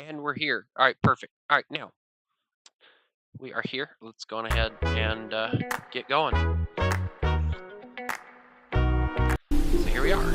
And we're here. All right, perfect. All right, now we are here. Let's go on ahead and get going. So here we are.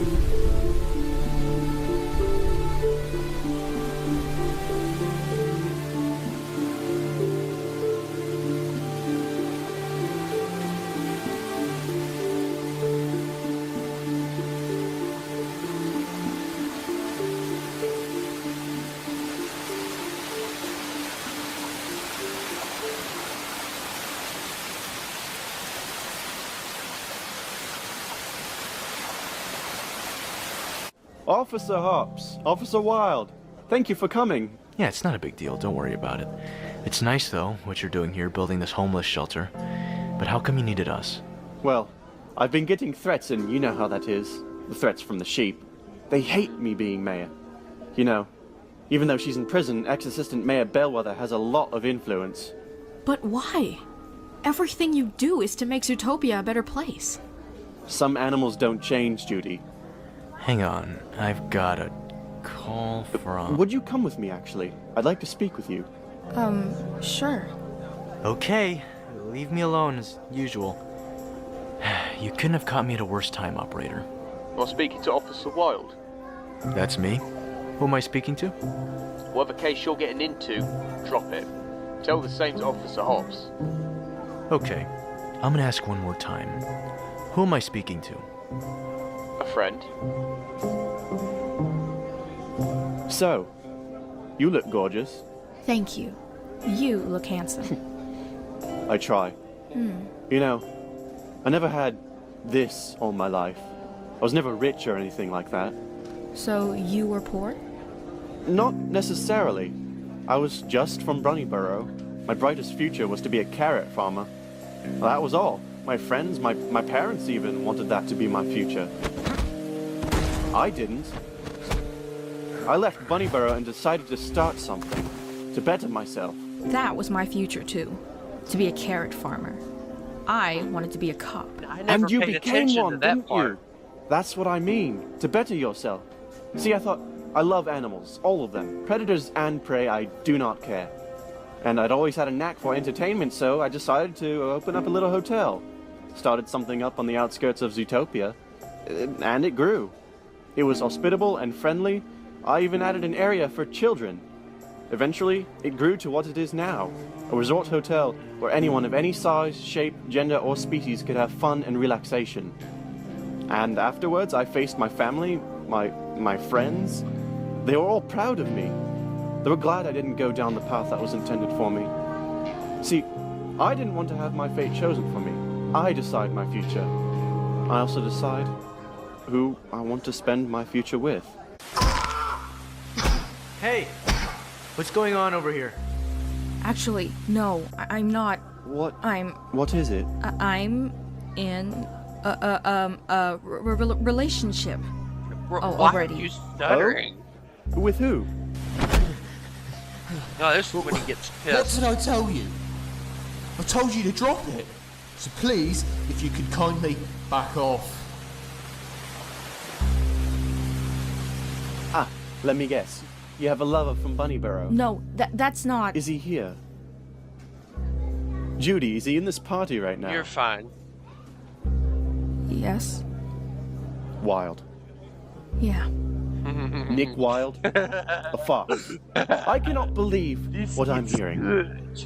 Officer Hops, Officer Wilde, thank you for coming. Yeah, it's not a big deal. Don't worry about it. It's nice, though, what you're doing here, building this homeless shelter. But how come you needed us? Well, I've been getting threats, and you know how that is. The threats from the sheep. They hate me being mayor. You know, even though she's in prison, ex-assistant Mayor Bellwether has a lot of influence. But why? Everything you do is to make Zootopia a better place. Some animals don't change, Judy. Hang on, I've got a call from... Would you come with me, actually? I'd like to speak with you. Sure. Okay, leave me alone as usual. You couldn't have caught me at a worse time, operator. I'm speaking to Officer Wilde. That's me? Who am I speaking to? Whatever case you're getting into, drop it. Tell the same to Officer Hobbs. Okay, I'm gonna ask one more time. Who am I speaking to? A friend. So, you look gorgeous. Thank you. You look handsome. I try. You know, I never had this all my life. I was never rich or anything like that. So you were poor? Not necessarily. I was just from Brunnyborough. My brightest future was to be a carrot farmer. Well, that was all. My friends, my parents even wanted that to be my future. I didn't. I left Bunnyborough and decided to start something, to better myself. That was my future too. To be a carrot farmer. I wanted to be a cop. I never And you paid became attention one, to that didn't part. you? That's what I mean, to better yourself. See, I thought, I love animals, all of them. Predators and prey, I do not care. And I'd always had a knack for entertainment, so I decided to open up a little hotel. Started something up on the outskirts of Zootopia, and it grew. It was hospitable and friendly. I even added an area for children. Eventually, it grew to what it is now, a resort hotel where anyone of any size, shape, gender, or species could have fun and relaxation. And afterwards, I faced my family, my friends. They were all proud of me. They were glad I didn't go down the path that was intended for me. See, I didn't want to have my fate chosen for me. I decide my future. I also decide who I want to spend my future with. Hey! What's going on over here? Actually, no, I'm not. What? I'm What is it? I'm in a relationship. Why already. are you stuttering? With who? No, this is when he gets What pissed. did I tell you? I told you to drop it. So please, if you could kindly back off. Ah, let me guess. You have a lover from Bunnyborough. No, that's not. Is he here? Judy, is he in this party right now? You're fine. Yes. Wild. Yeah. Nick Wilde? A fox. I cannot believe what I'm hearing. Good.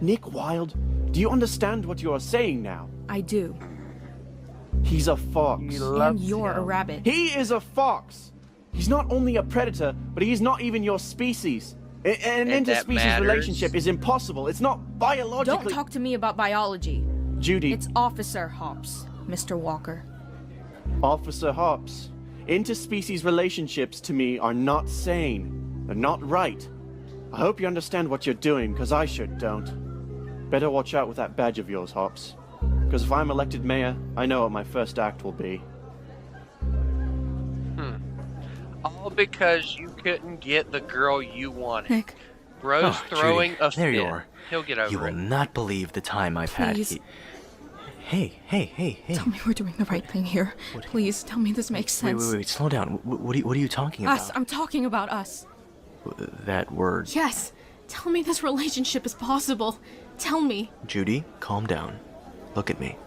Nick Wilde, do you understand what you are saying now? I do. He's a fox. And you're a rabbit. He is a fox! He's not only a predator, but he's not even your species. An And that interspecies matters. relationship is impossible. It's not biologically... Don't talk to me about biology. Judy, It's Officer Hops, Mr. Walker. Officer Hops, interspecies relationships to me are not sane. They're not right. I hope you understand what you're doing, because I sure don't. Better watch out with that badge of yours, Hops. Because if I'm elected mayor, I know what my first act will be. All because you couldn't get the girl you wanted. Nick, Bro's Oh, throwing Judy, a there fit. you are. He'll get over You will it. not believe the time I've Please. had. Hey. tell me we're doing the right thing here. Please, tell me this makes sense. Wait, slow down. What are you talking about? Us, I'm talking about us. That word. Yes! Tell me this relationship is possible. Tell me. Judy, calm down. Look at me.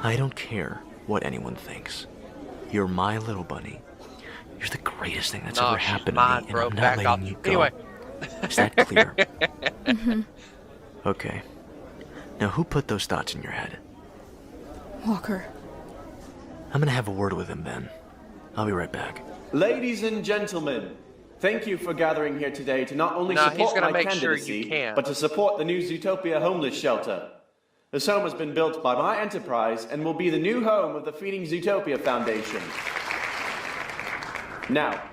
I don't care what anyone thinks. You're my little bunny. You're the greatest thing that's ever She's happened mine, to me, bro. and I'm not Back off. letting you go. Anyway. Is that clear? Okay. Now, who put those thoughts in your head? Walker. I'm gonna have a word with him then. I'll be right back. Ladies and gentlemen, thank you for gathering here today to not only No, he's support gonna my make sure you candidacy, can. but to support the new Zootopia homeless shelter. This home has been built by my enterprise and will be the new home of the Feeding Zootopia Foundation. Now,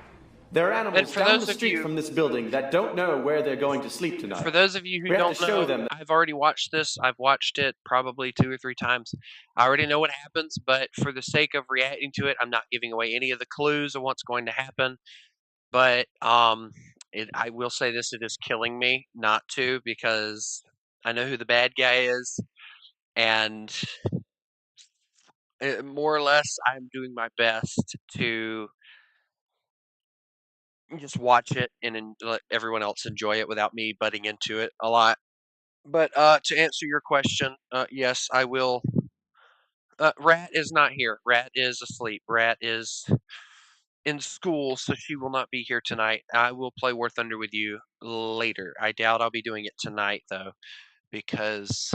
there are animals for down those the of street you- from this building that don't know where they're going to sleep tonight. For those of you who We have don't to show know, them that- I've already watched this. I've watched it probably 2 or 3 times. I already know what happens, but for the sake of reacting to it, I'm not giving away any of the clues of what's going to happen. But I will say this: it is killing me not to, because I know who the bad guy is, and more or less, I'm doing my best to just watch it and let everyone else enjoy it without me butting into it a lot. But to answer your question, yes, I will. Rat is not here. Rat is asleep. Rat is in school, so she will not be here tonight. I will play War Thunder with you later. I doubt I'll be doing it tonight though, because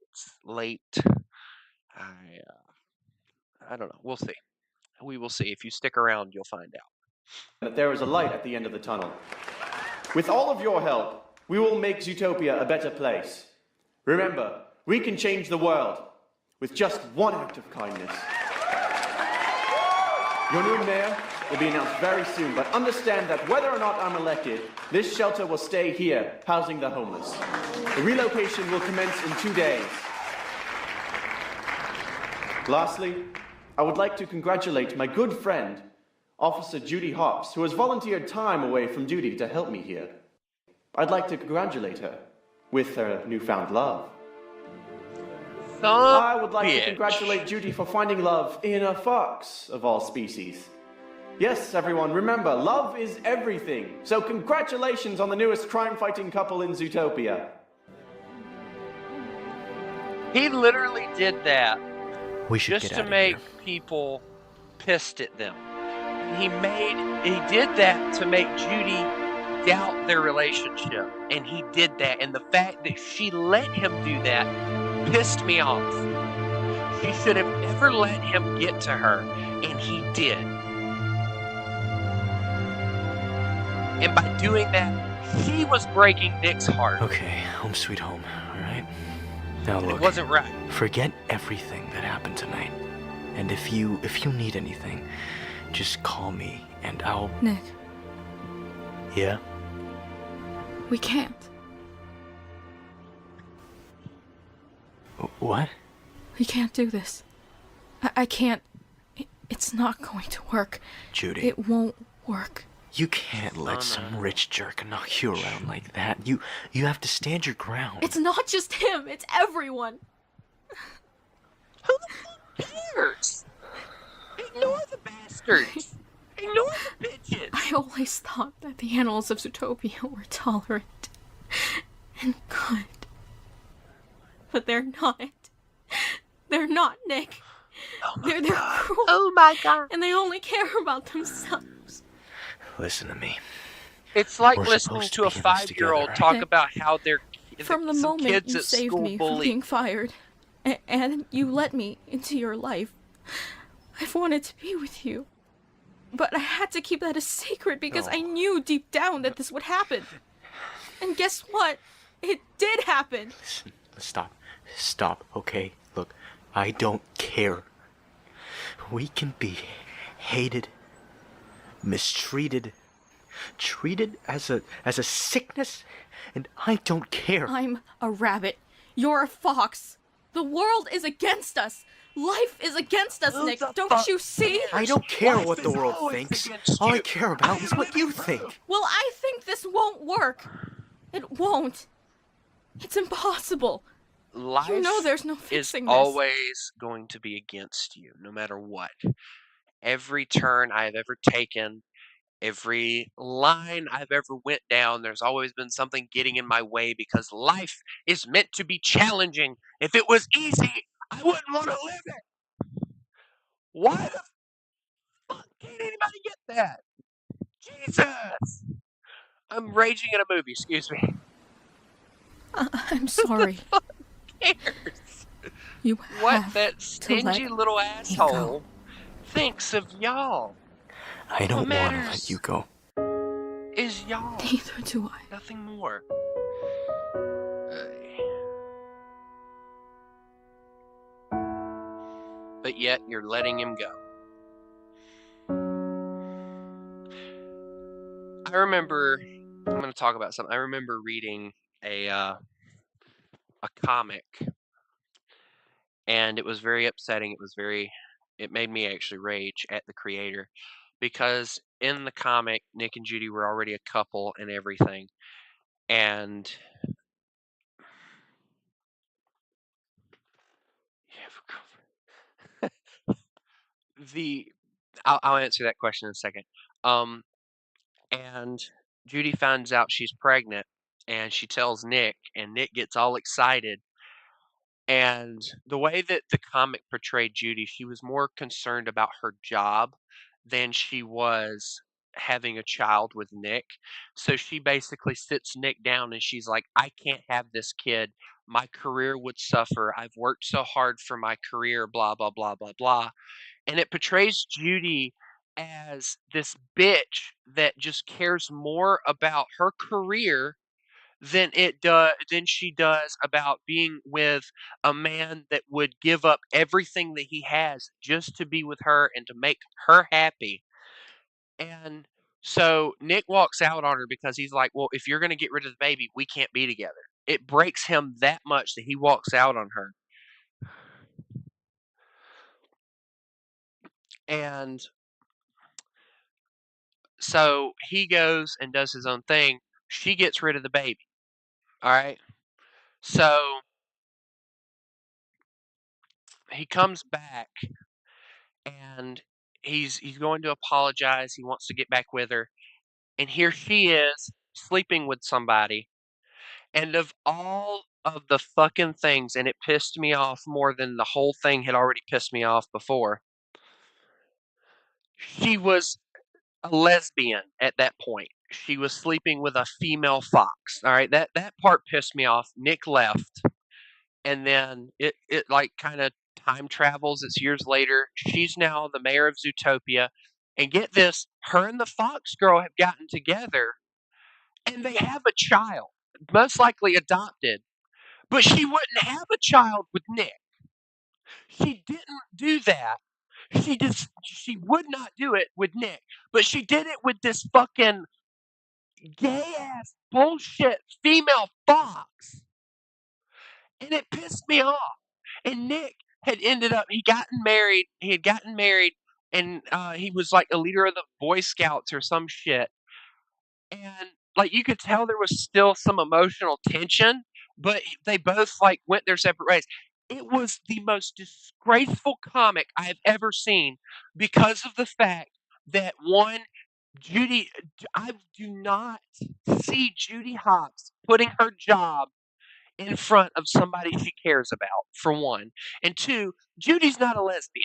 it's late. I don't know. We'll see. We will see. If you stick around, you'll find out. that there is a light at the end of the tunnel. With all of your help, we will make Zootopia a better place. Remember, we can change the world with just one act of kindness. Your new mayor will be announced very soon, but understand that whether or not I'm elected, this shelter will stay here, housing the homeless. The relocation will commence in 2 days. Lastly, I would like to congratulate my good friend, Officer Judy Hops, who has volunteered time away from duty to help me here. I'd like to congratulate her with her newfound love. I would like to congratulate Judy for finding love in a fox of all species. Yes, everyone, remember, love is everything. So congratulations on the newest crime-fighting couple in Zootopia. He literally did that We should just get to out make of here. people pissed at them. He did that to make Judy doubt their relationship, and he did that, and the fact that she let him do that pissed me off. She should have never let him get to her, and he did. And by doing that, she was breaking Nick's heart. Okay, home sweet home, alright? Now And look, it wasn't right. forget everything that happened tonight. And if you need anything, just call me and I'll... Nick, Yeah? we can't. What? We can't do this. I can't. It's not going to work. Judy, It won't work. you can't let some rich jerk knock you around like that. You have to stand your ground. It's not just him, it's everyone. Who the fuck cares? Ignore the bastards. Ignore the bitches. I always thought that the animals of Zootopia were tolerant and good. But they're not. They're not, Nick. They're cruel. Oh my god. And they only care about themselves. Listen to me. It's like We're listening supposed to to a be in this 5-year-old together. talk Nick, about how From the some moment kids you at saved school me from bully. being fired, and you let me into your life, I've wanted to be with you. But I had to keep that a secret because I knew deep down that this would happen. And guess what? It did happen. Listen, stop, okay? Look, I don't care. We can be hated, mistreated, treated as a sickness, and I don't care. I'm a rabbit. You're a fox. The world is against us. Life is against us, Nick. Don't you see? I don't care Life what the is world always thinks. against All I you. care about is what you think. Well, I think this won't work. It won't. It's impossible. Life You know there's no is fixing this. always going to be against you, no matter what. Every turn I've ever taken, Every line I've ever went down, there's always been something getting in my way because life is meant to be challenging. If it was easy, I wouldn't want to live it. Why the fuck can't anybody get that? Jesus! I'm raging at a movie, excuse me. I'm Who the sorry. fuck cares You what have that to let stingy little me go. asshole thinks of y'all? I What don't want to let you matters go. is y'all, Neither do I. nothing more. But yet you're letting him go. I remember, I'm going to talk about something. I remember reading a comic, and it was very upsetting. It made me actually rage at the creator because in the comic, Nick and Judy were already a couple and everything. And you have a girlfriend. I'll answer that question in a second. And Judy finds out she's pregnant, and she tells Nick, and Nick gets all excited. And the way that the comic portrayed Judy, she was more concerned about her job than she was having a child with Nick. So she basically sits Nick down and she's like, I can't have this kid. My career would suffer. I've worked so hard for my career, blah, blah, blah, blah, blah. And it portrays Judy as this bitch that just cares more about her career than she does about being with a man that would give up everything that he has just to be with her and to make her happy. And so Nick walks out on her because he's like, well, if you're going to get rid of the baby, we can't be together. It breaks him that much that he walks out on her. And so he goes and does his own thing. She gets rid of the baby. All right. So he comes back and he's going to apologize. He wants to get back with her. And here she is sleeping with somebody. And of all of the fucking things, and it pissed me off more than the whole thing had already pissed me off before, she was a lesbian at that point. She was sleeping with a female fox. All right, that part pissed me off. Nick left, and then it like kind of time travels. It's years later. She's now the mayor of Zootopia, and get this, her and the fox girl have gotten together, and they have a child, most likely adopted. But she wouldn't have a child with Nick. She didn't do that. She would not do it with Nick, but she did it with this fucking gay ass bullshit female fox. And it pissed me off. And Nick had ended up he had gotten married and he was like a leader of the Boy Scouts or some shit. And like you could tell there was still some emotional tension, but they both like went their separate ways. It was the most disgraceful comic I have ever seen because of the fact that one Judy I do not see Judy Hopps putting her job in front of somebody she cares about, for one. And two, Judy's not a lesbian.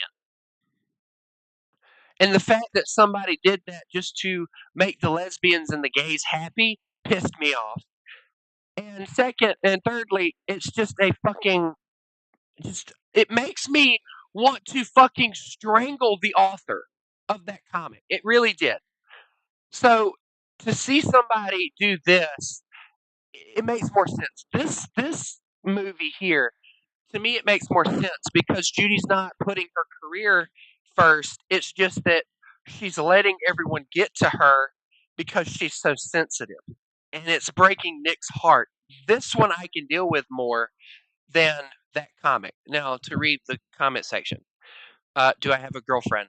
And the fact that somebody did that just to make the lesbians and the gays happy pissed me off. And second and thirdly, it's just a fucking just it makes me want to fucking strangle the author of that comic. It really did. So to see somebody do this, it makes more sense. This movie here, to me, it makes more sense because Judy's not putting her career first. It's just that she's letting everyone get to her because she's so sensitive. And it's breaking Nick's heart. This one I can deal with more than that comic. Now, to read the comment section, do I have a girlfriend?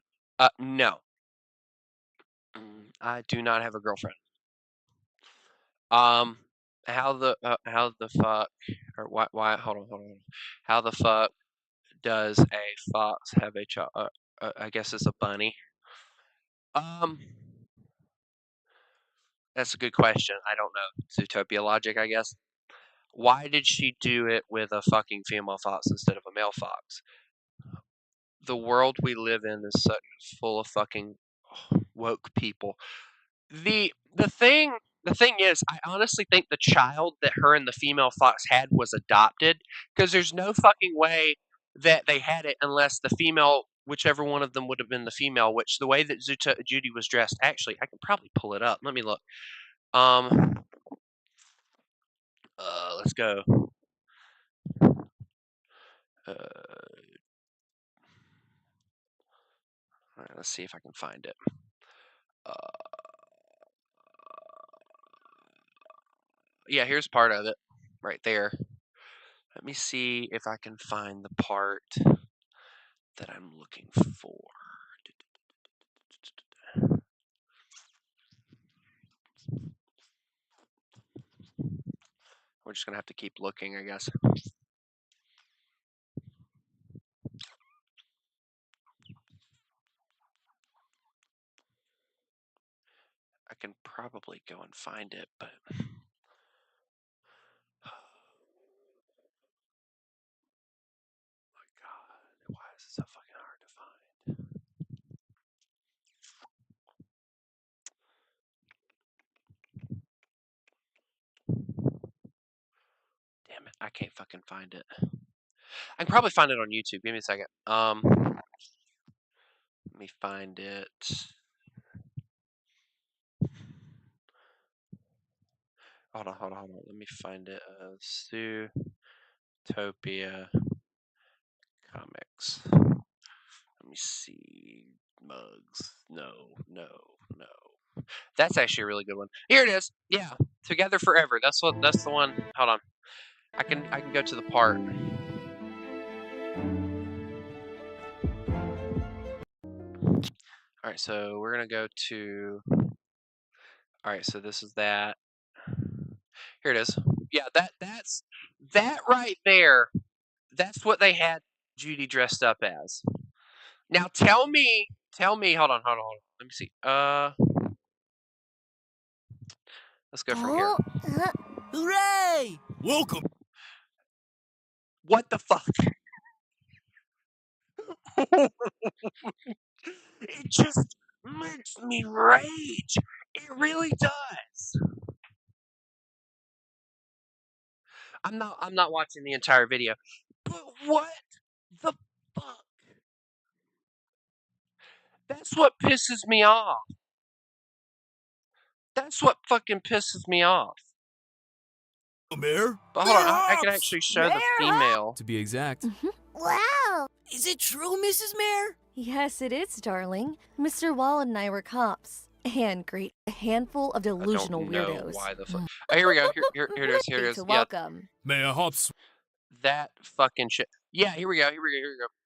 No. I do not have a girlfriend. Um, how the fuck, or why, hold on. How the fuck does a fox have a child? I guess it's a bunny. Um, That's a good question. I don't know. Zootopia logic, I guess. Why did she do it with a fucking female fox instead of a male fox? The world we live in is so full of fucking woke people. The thing is, I honestly think the child that her and the female fox had was adopted, because there's no fucking way that they had it unless the female, whichever one of them would have been the female, which the way that Judy was dressed, actually, I can probably pull it up. Let me look. Let's go. All right, let's see if I can find it. Yeah, here's part of it right there. Let me see if I can find the part that I'm looking for. We're just gonna have to keep looking, I guess. I can probably go and find it, but my God, why is it so fucking hard to find? Damn it, I can't fucking find it. I can probably find it on YouTube. Give me a second. Let me find it. Hold on. Let me find it. Zootopia comics. Let me see. Mugs. No. That's actually a really good one. Here it is. Yeah. Together Forever. That's the one. Hold on. I can go to the part. Alright, so we're gonna go to. Alright, so this is that. Here it is. Yeah, that's that right there. That's what they had Judy dressed up as. Now tell me, hold on. Let me see. Let's go from here. Hooray! Welcome. What the fuck? It just makes me rage. It really does. I'm not watching the entire video. But what the fuck? That's what pisses me off. That's what fucking pisses me off. Mayor? But hold on, I can actually show the female. To be exact. Wow! Is it true, Mrs. Mayor? Yes, it is, darling. Mr. Wall and I were cops. And great, a handful of I delusional don't know weirdos. why the fuck. Oh, here we go. Here it is. Here it is. To Yeah, welcome. Mayor Hops. that fucking shit. Yeah, here we go.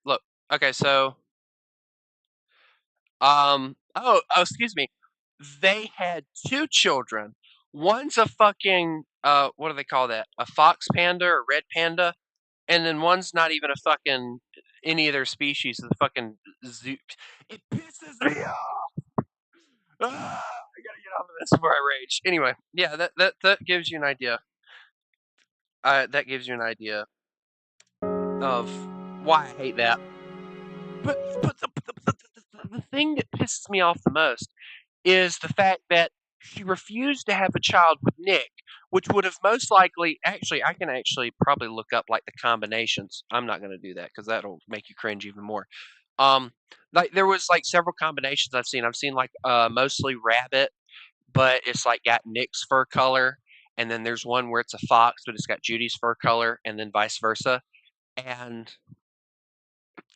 Look. Okay, so excuse me. They had two children. One's a fucking what do they call that? A fox panda or red panda, and then one's not even a fucking any of their species. It's a fucking zoo. It pisses me off. I gotta get off of this before I rage. Anyway, yeah, that gives you an idea. That gives you an idea of why I hate that. But the thing that pisses me off the most is the fact that she refused to have a child with Nick, which would have most likely actually I can actually probably look up like the combinations. I'm not going to do that because that'll make you cringe even more. Um, like there was like several combinations I've seen. I've seen like mostly rabbit, but it's like got Nick's fur color, and then there's one where it's a fox, but it's got Judy's fur color, and then vice versa. And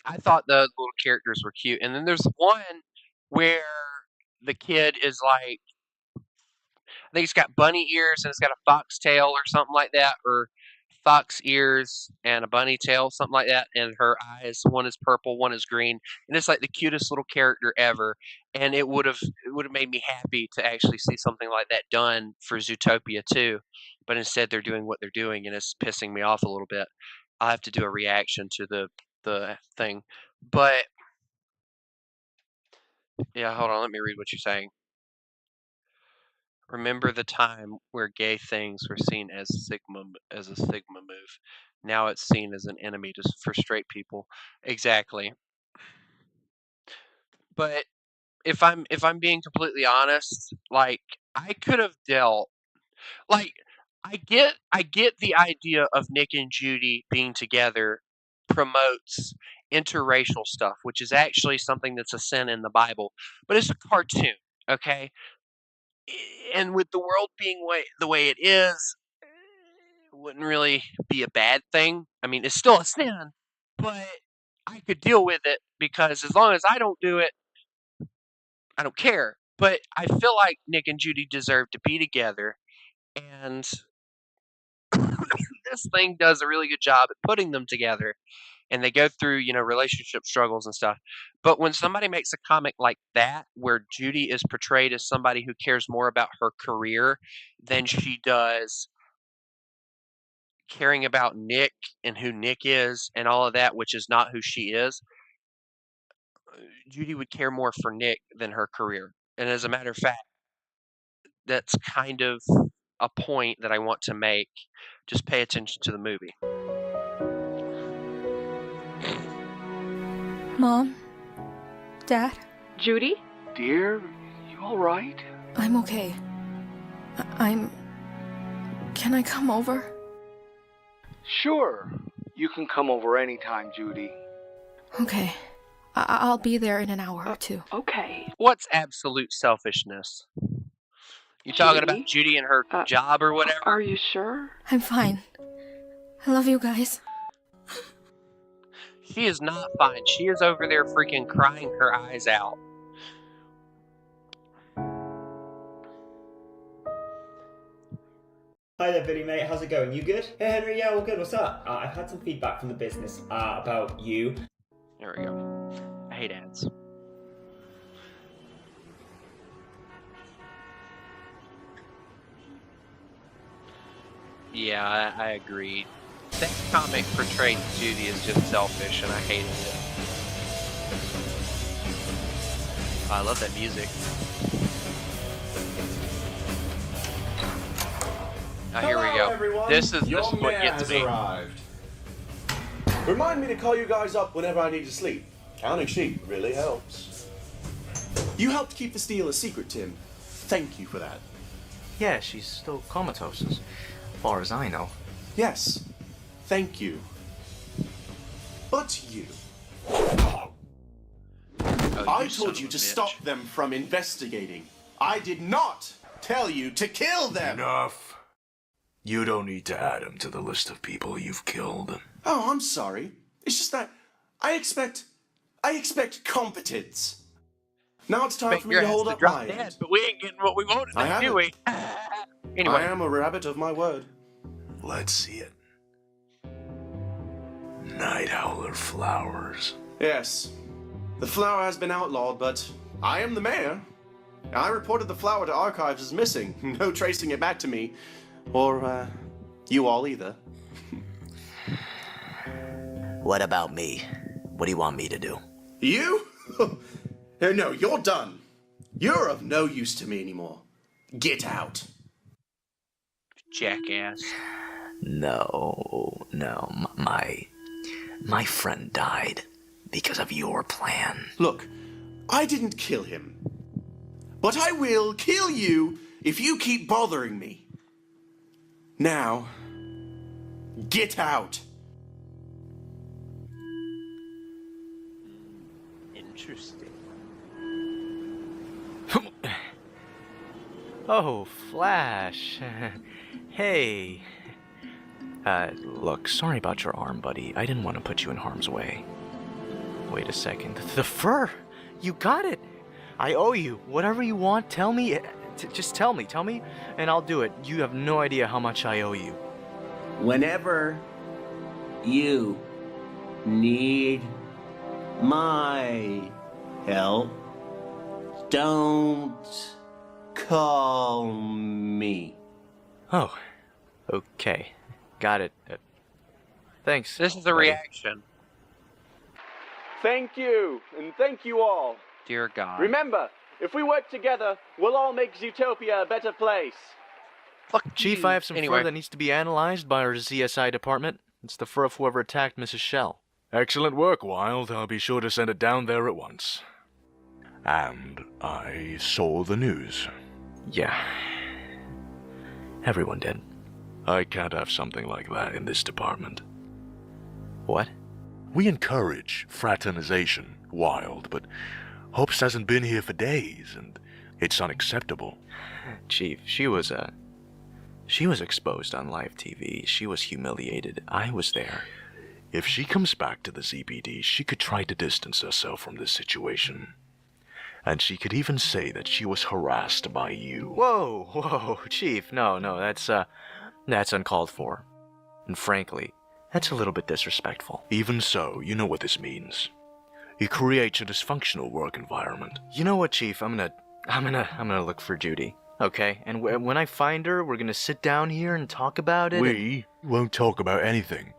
I thought the little characters were cute. And then there's one where the kid is like, I think it's got bunny ears and it's got a fox tail or something like that, or fox ears and a bunny tail, something like that. And her eyes, one is purple, one is green, and it's like the cutest little character ever. And it would have made me happy to actually see something like that done for Zootopia too. But instead, they're doing what they're doing, and it's pissing me off a little bit. I'll have to do a reaction to the thing, but yeah, hold on. Let me read what you're saying. Remember the time where gay things were seen as as a sigma move. Now it's seen as an enemy for straight people. Exactly. But if I'm being completely honest, like I could have dealt like I get the idea of Nick and Judy being together promotes interracial stuff, which is actually something that's a sin in the Bible, but it's a cartoon, okay? And with the world being the way it is, it wouldn't really be a bad thing. I mean, it's still a sin, but I could deal with it because as long as I don't do it, I don't care. But I feel like Nick and Judy deserve to be together, and this thing does a really good job at putting them together. And they go through, relationship struggles and stuff. But when somebody makes a comic like that, where Judy is portrayed as somebody who cares more about her career than she does caring about Nick and who Nick is and all of that, which is not who she is, Judy would care more for Nick than her career. And as a matter of fact, that's kind of a point that I want to make. Just pay attention to the movie. Mom? Dad? Judy? Dear, you all right? I'm okay. I'm... Can I come over? Sure. You can come over anytime, Judy. Okay. I'll be there in an hour or two. Okay. What's absolute selfishness? You talking about Judy and her job or whatever? Are you sure? I'm fine. I love you guys. She is not fine. She is over there freaking crying her eyes out. Hi there, Billy, mate. How's it going? You good? Hey, Henry. Yeah, all good. What's up? I've had some feedback from the business about you. There we go. I hate ads. Yeah, I agree. That comic portrayed Judy as just selfish, and I hated it. I love that music. Here we go. Everyone. This is Your what mayor gets has me. arrived. Remind me to call you guys up whenever I need to sleep. Counting sheep really helps. You helped keep the steal a secret, Tim. Thank you for that. Yeah, she's still comatose, as far as I know. Yes. Thank you. But you. I told you to stop them from investigating. I did not tell you to kill them. Enough. You don't need to add him to the list of people you've killed. Oh, I'm sorry. It's just that I expect competence. Now it's time for me to hold up my end. But we ain't getting what we wanted, do we? Anyway. I am a rabbit of my word. Let's see it. Night Howler flowers. Yes. The flower has been outlawed, but I am the mayor. I reported the flower to archives as missing. No tracing it back to me. Or, you all either. What about me? What do you want me to do? You? No, you're done. You're of no use to me anymore. Get out. Jackass. No. My friend died because of your plan. Look, I didn't kill him. But I will kill you if you keep bothering me. Now, get out. Interesting. Oh, Flash. Hey. Look, sorry about your arm, buddy. I didn't want to put you in harm's way. Wait a second. The fur! You got it! I owe you. Whatever you want, tell me. Just tell me, and I'll do it. You have no idea how much I owe you. Whenever you need my help, don't call me. Oh, okay. Got it. Thanks. This is a reaction. Thank you, and thank you all. Dear God. Remember, If we work together, we'll all make Zootopia a better place. Fuck Chief, you. I have some Anyway. fur that needs to be analyzed by our ZSI department. It's the fur of whoever attacked Mrs. Shell. Excellent work, Wild. I'll be sure to send it down there at once. And I saw the news. Yeah. Everyone did. I can't have something like that in this department. What? We encourage fraternization, Wild, but Hobbs hasn't been here for days, and it's unacceptable. Chief, she was exposed on live TV. She was humiliated. I was there. If she comes back to the ZPD, she could try to distance herself from this situation. And she could even say that she was harassed by you. Whoa, Chief, no, that's uncalled for. And frankly, that's a little bit disrespectful. Even so, you know what this means. It creates a dysfunctional work environment. You know what, Chief? I'm gonna look for Judy. Okay, and when I find her, we're gonna sit down here and talk about it. We won't talk about anything.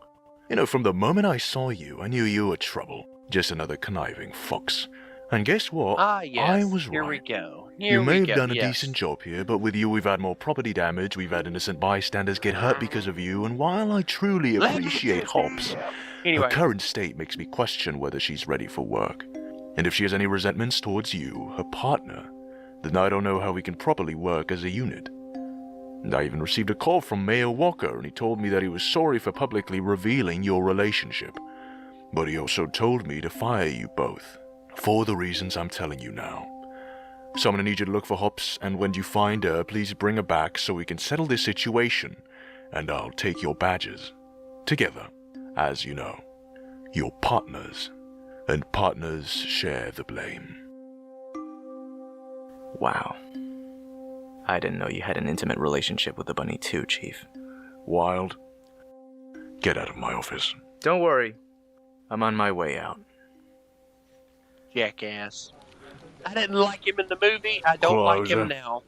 You know, from the moment I saw you, I knew you were trouble. Just another conniving fox. And guess what? Ah, yes. I was Here right. we go. You may have done a decent job here, but with you we've had more property damage, we've had innocent bystanders get hurt because of you, and while I truly appreciate Hobbs, her current state makes me question whether she's ready for work. And if she has any resentments towards you, her partner, then I don't know how we can properly work as a unit. And I even received a call from Mayor Walker, and he told me that he was sorry for publicly revealing your relationship. But he also told me to fire you both, for the reasons I'm telling you now. So I'm gonna need you to look for Hobbs, and when you find her, please bring her back so we can settle this situation, and I'll take your badges. Together, as you know, you're partners, and partners share the blame. Wow. I didn't know you had an intimate relationship with the bunny too, Chief. Wild, get out of my office. Don't worry. I'm on my way out. Jackass. I didn't like him in the movie. I don't like Closer. him now.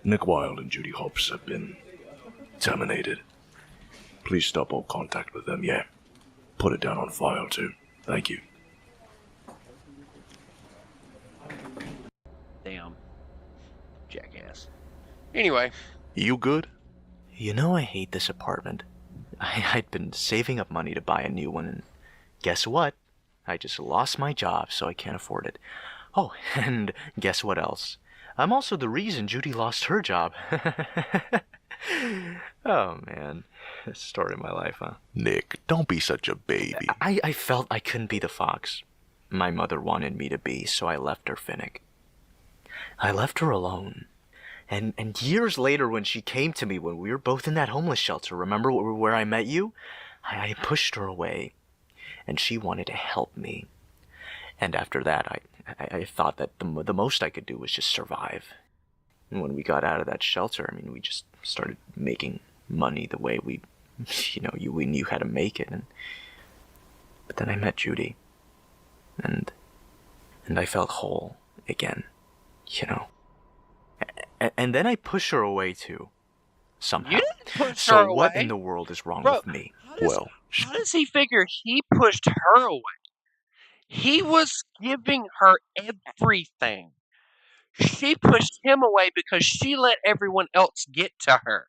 Nick Wilde and Judy Hobbs have been terminated. Please stop all contact with them, yeah? Put it down on file, too. Thank you. Damn. Jackass. Anyway. You good? You know I hate this apartment. I'd been saving up money to buy a new one, and guess what? I just lost my job, so I can't afford it. Oh, and guess what else? I'm also the reason Judy lost her job. Oh, man. Story of my life, huh? Nick, don't be such a baby. I felt I couldn't be the fox my mother wanted me to be, so I left her, Finnick. I left her alone. And years later, when she came to me, when we were both in that homeless shelter, remember where I met you? I pushed her away, and she wanted to help me. And after that, I thought that the most I could do was just survive. And when we got out of that shelter, I mean, we just started making money the way we knew how to make it. But then I met Judy, and I felt whole again, you know. And then I push her away too, somehow. You didn't push so her away. What in the world is wrong with me? How does he figure he pushed her away? He was giving her everything. She pushed him away because she let everyone else get to her.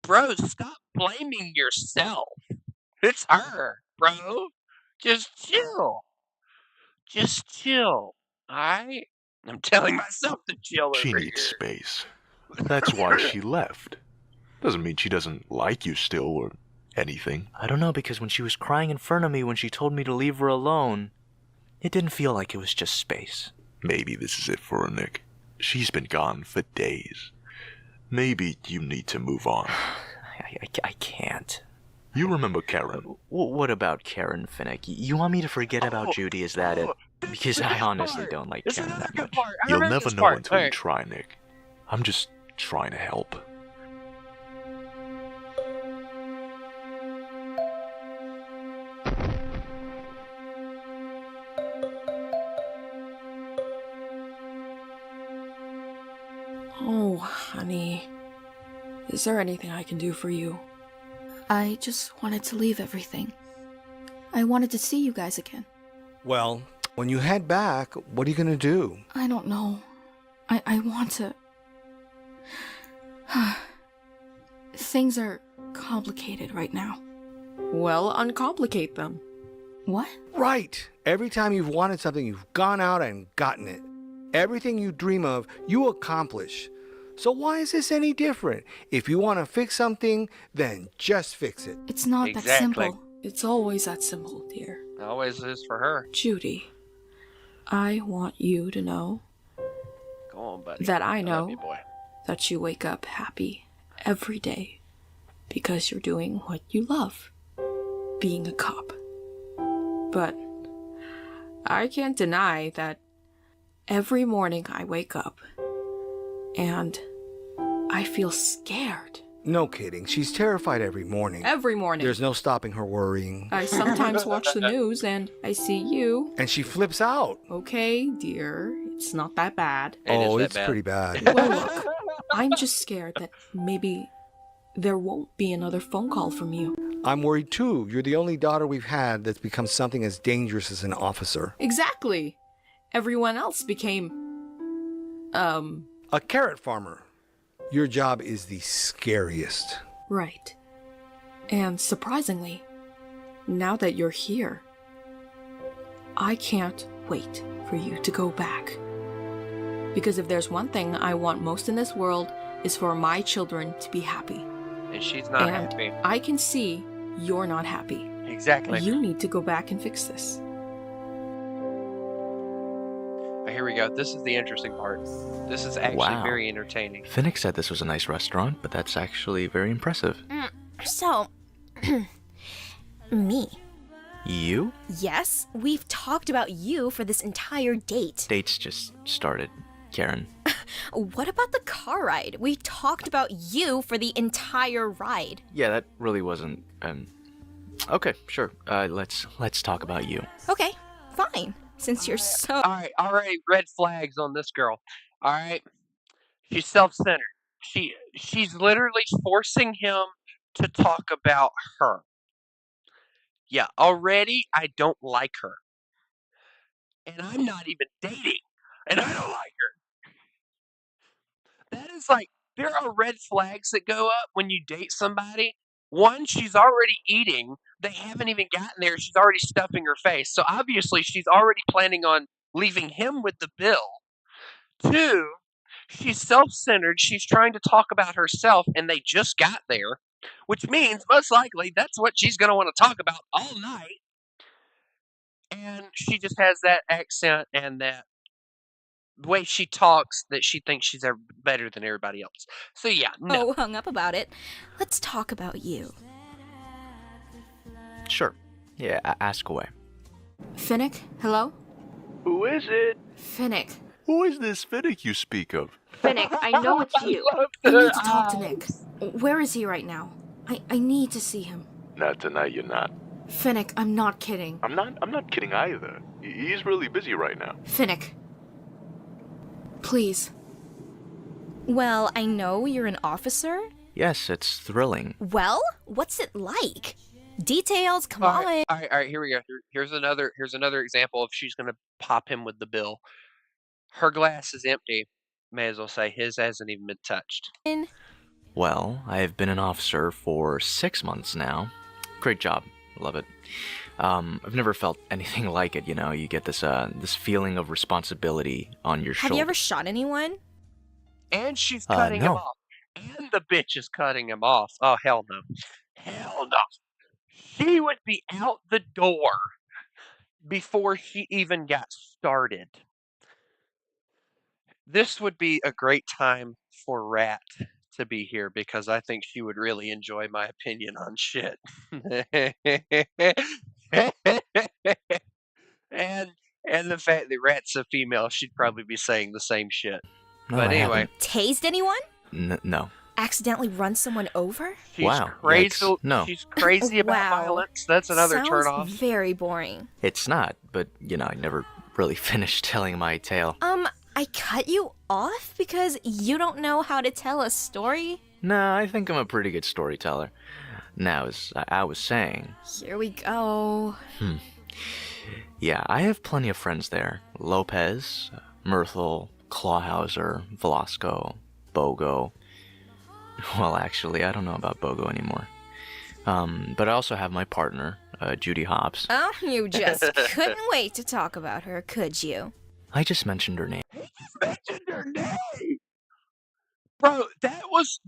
Bro, stop blaming yourself. It's her, bro. Just chill. Just chill. Alright? I'm telling myself to chill She over needs here. space. That's why she left. Doesn't mean she doesn't like you still or anything. I don't know, because when she was crying in front of me when she told me to leave her alone, it didn't feel like it was just space. Maybe this is it for her, Nick. She's been gone for days. Maybe you need to move on. I can't. You remember Karen? What about Karen, Finnick? You want me to forget about Judy? Is that it? Because I honestly don't like Karen that much. You'll never know until you try, Nick. I'm just trying to help. Oh, honey. Is there anything I can do for you? I just wanted to leave everything. I wanted to see you guys again. Well, When you head back, what are you gonna do? I don't know. I want to. Things are complicated right now. Well, uncomplicate them. What? Right. Every time you've wanted something, you've gone out and gotten it. Everything you dream of, you accomplish. So why is this any different? If you want to fix something, then just fix it. It's not that simple. It's always that simple, dear. It always is for her. Judy, I want you to know Go on, buddy. that I love know you, boy. that you wake up happy every day because you're doing what you love, being a cop. But I can't deny that every morning I wake up and I feel scared. No kidding. She's terrified every morning. Every morning. There's no stopping her worrying. I sometimes watch the news and I see you. And she flips out. Okay, dear, it's not that bad. It's pretty bad. Well, look, I'm just scared that maybe there won't be another phone call from you. I'm worried too. You're the only daughter we've had that's become something as dangerous as an officer. Exactly. Everyone else became, a carrot farmer. Your job is the scariest. Right. And surprisingly, now that you're here, I can't wait for you to go back. Because if there's one thing I want most in this world, is for my children to be happy. And she's not And happy. I can see you're not happy. Exactly. You need to go back and fix this. Here we go. This is the interesting part. This is actually Wow. very entertaining. Finnick said this was a nice restaurant, but that's actually very impressive. So, me. You? Yes, we've talked about you for this entire date. Dates just started, Karen. What about the car ride? We talked about you for the entire ride. Yeah, that really wasn't. Okay, sure. Let's talk about you. Okay, fine. Since you're so. All right, red flags on this girl. All right, she's self-centered. She's literally forcing him to talk about her. Yeah, already I don't like her, and I'm not even dating, and I don't like her. That is like there are red flags that go up when you date somebody. One, she's already eating. They haven't even gotten there. She's already stuffing her face. So obviously she's already planning on leaving him with the bill. Two, she's self-centered. She's trying to talk about herself, and they just got there, which means most likely that's what she's going to want to talk about all night. And she just has that accent and that way she talks that she thinks she's better than everybody else. So yeah, no. Oh, hung up about it. Let's talk about you. Sure. Yeah, ask away. Finnick, hello? Who is it? Finnick. Who is this Finnick you speak of? Finnick, I know it's you. I need to talk to Nick. Where is he right now? I need to see him. Not tonight, you're not. Finnick, I'm not kidding. I'm not kidding either. He's really busy right now. Finnick. Please. Well, I know you're an officer. Yes, it's thrilling. Well, what's it like? Details, come on. All right, here we go. Here's another example of she's going to pop him with the bill. Her glass is empty. May as well say his hasn't even been touched. Well, I've been an officer for 6 months now. Great job. Love it. I've never felt anything like it, you know. You get this feeling of responsibility on your Have shoulders. you ever shot anyone? And she's cutting him no. off. And the bitch is cutting him off. Oh, hell no. Hell no. She would be out the door before she even got started. This would be a great time for Rat to be here because I think she would really enjoy my opinion on shit. and the fact that Rat's a female, she'd probably be saying the same shit. No, But I anyway, haven't. Tased anyone? No. Accidentally run someone over? she's Wow, crazy. yikes. No. She's crazy about Wow. violence. That's another Sounds turnoff. very boring. It's not, but, you know, I never really finished telling my tale. I cut you off because you don't know how to tell a story? No, I think I'm a pretty good storyteller. Now, as I was saying, Here we go. Yeah, I have plenty of friends there. Lopez, Myrtle, Clawhauser, Velasco, Bogo. Well, actually, I don't know about Bogo anymore. But I also have my partner, Judy Hopps. Oh, you just couldn't wait to talk about her, could you? I just mentioned her name. Mentioned her name. Bro,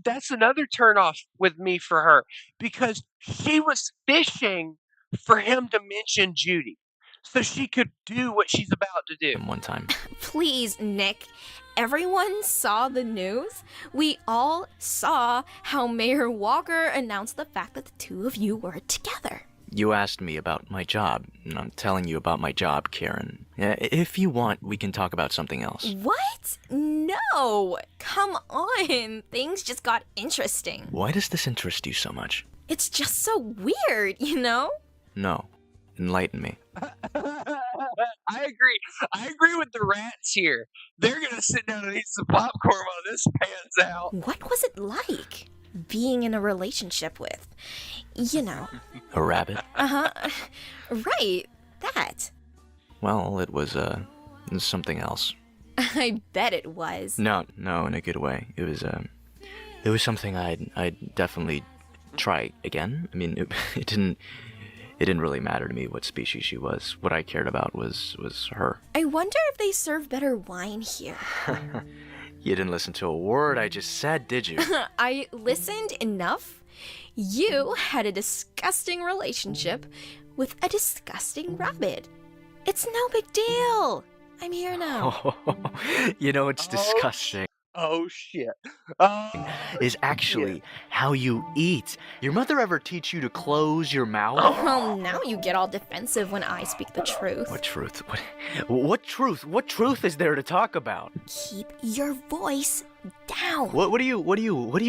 that's another turnoff with me for her because she was fishing for him to mention Judy so she could do what she's about to do. One time. Please, Nick. Everyone saw the news. We all saw how Mayor Walker announced the fact that the two of you were together. You asked me about my job, and I'm telling you about my job, Karen. If you want, we can talk about something else. What? No! Come on! Things just got interesting. Why does this interest you so much? It's just so weird, you know? No. Enlighten me. I agree. I agree with the rats here. They're gonna sit down and eat some popcorn while this pans out. What was it like being in a relationship with, you know? A rabbit? Right, that. Well, it was, something else. I bet it was. No, in a good way. It was something I'd definitely try again. I mean, it didn't really matter to me what species she was. What I cared about was her. I wonder if they serve better wine here. You didn't listen to a word I just said, did you? I listened enough. You had a disgusting relationship with a disgusting rabbit. It's no big deal. I'm here now. You know, it's disgusting. Oh, shit. Is actually how you eat. Your mother ever teach you to close your mouth? Well, now you get all defensive when I speak the truth. What truth? What truth? What truth is there to talk about? Keep your voice down. What do you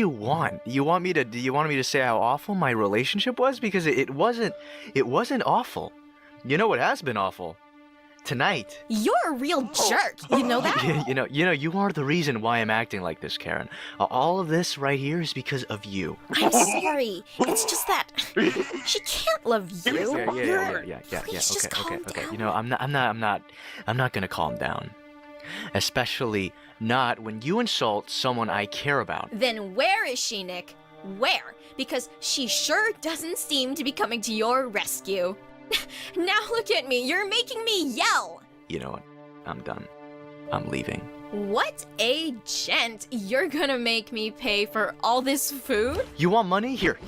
want? Do you want me to say how awful my relationship was? Because it wasn't awful. You know what has been awful? Tonight. You're a real jerk. You know that? You know, you are the reason why I'm acting like this, Karen. All of this right here is because of you. I'm sorry. It's just that she can't love you. Yeah. Please just calm down. You know, I'm not gonna calm down. Especially not when you insult someone I care about. Then where is she, Nick? Where? Because she sure doesn't seem to be coming to your rescue. Now look at me, you're making me yell! You know what? I'm done. I'm leaving. What a gent! You're gonna make me pay for all this food? You want money? Here.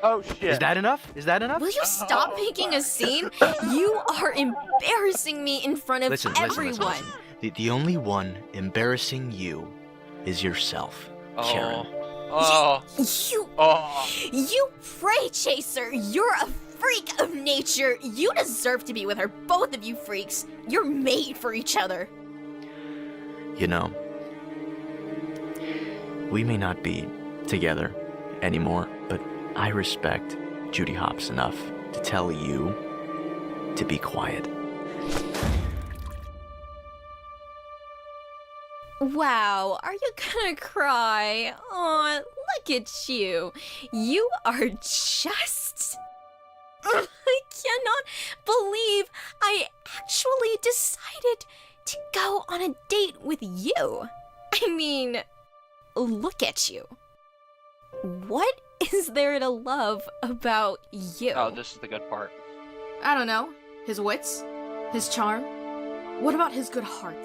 Oh shit. Is that enough? Will you stop making a scene? You are embarrassing me in front of everyone. Listen. The only one embarrassing you is yourself, Karen. You prey chaser! You're a freak of nature! You deserve to be with her, both of you freaks! You're made for each other! You know, we may not be together anymore, but I respect Judy Hopps enough to tell you to be quiet. Wow, are you gonna cry? Aw, look at you. You are just... I cannot believe I actually decided to go on a date with you. I mean, look at you. What is there to love about you? Oh, this is the good part. I don't know. His wits? His charm? What about his good heart?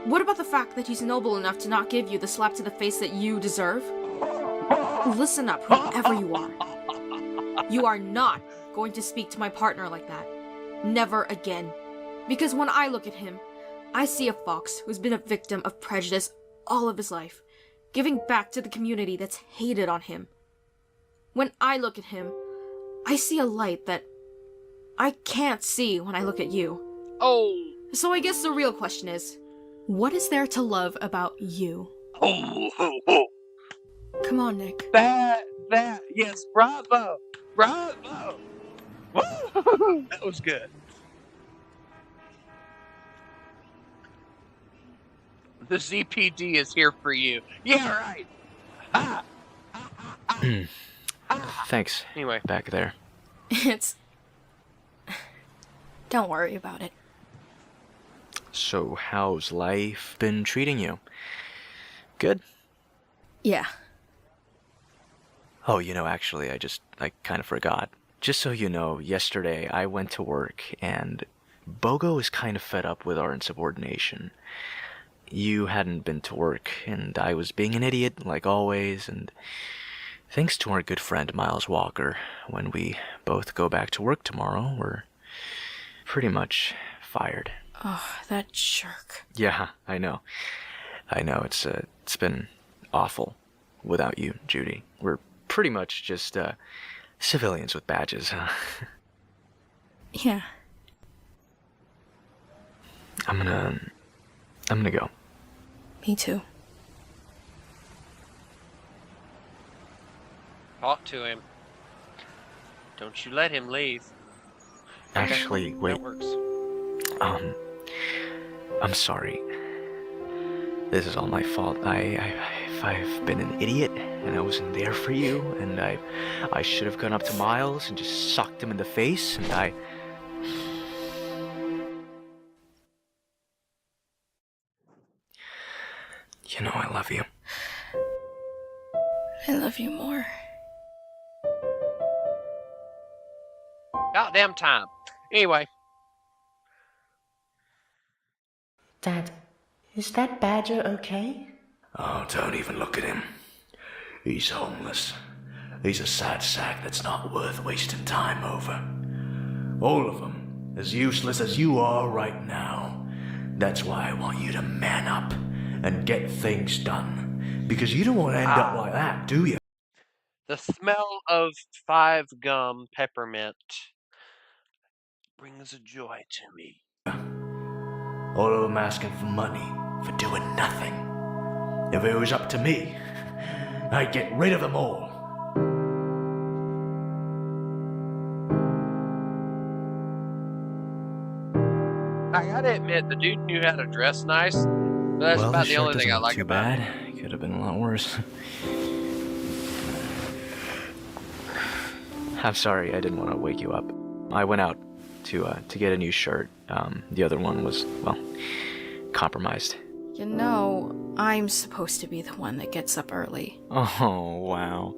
What about the fact that he's noble enough to not give you the slap to the face that you deserve? Listen up, whoever you are. You are not going to speak to my partner like that. Never again. Because when I look at him, I see a fox who's been a victim of prejudice all of his life, giving back to the community that's hated on him. When I look at him, I see a light that I can't see when I look at you. Oh. So I guess the real question is, what is there to love about you? Oh. Come on, Nick. That, yes, bravo. Woo! That was good. The ZPD is here for you. Yeah, right. Thanks. Anyway. Back there. It's Don't worry about it. So, how's life been treating you? Good? Yeah. Oh, actually, I kind of forgot. Just so you know, yesterday I went to work and Bogo is kind of fed up with our insubordination. You hadn't been to work, and I was being an idiot, like always, and thanks to our good friend Miles Walker, when we both go back to work tomorrow, we're pretty much fired. Oh, that jerk. Yeah, I know. It's been awful without you, Judy. We're pretty much just, civilians with badges, huh? Yeah. I'm gonna go. Me too. Talk to him. Don't you let him leave. Actually, wait. That works. I'm sorry. This is all my fault. If I've been an idiot and I wasn't there for you, and I should have gone up to Miles and just socked him in the face, and I love you. I love you more. About damn time. Anyway. Dad, is that badger okay? Oh, don't even look at him. He's homeless. He's a sad sack that's not worth wasting time over. All of them, as useless as you are right now. That's why I want you to man up and get things done. Because you don't want to end up like that, do you? The smell of 5 gum peppermint brings a joy to me. All of them asking for money for doing nothing. If it was up to me, I'd get rid of them all. I gotta admit, the dude knew how to dress nice. But that's Well, about this the only shirt thing I doesn't look like too about bad. it. Could have been a lot worse. I'm sorry, I didn't want to wake you up. I went out to get a new shirt. The other one was, well, compromised. I'm supposed to be the one that gets up early. Oh, wow.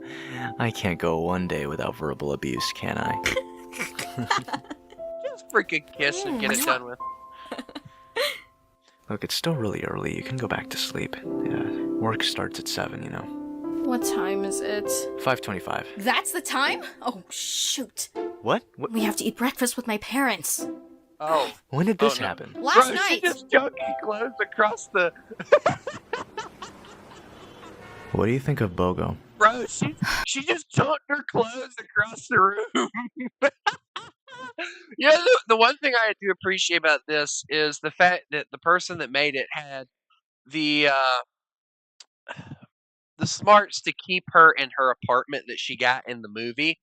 I can't go one day without verbal abuse, can I? Just freaking kiss and get it done with. Look, it's still really early. You can go back to sleep. Work starts at 7, What time is it? 5:25. That's the time? Oh, shoot. What? We have to eat breakfast with my parents. Oh. When did this happen? Last Bro, night. She just jumped clothes across the... What do you think of Bogo? Bro, she just chunked her clothes across the room. The one thing I do appreciate about this is the fact that the person that made it had the smarts to keep her in her apartment that she got in the movie.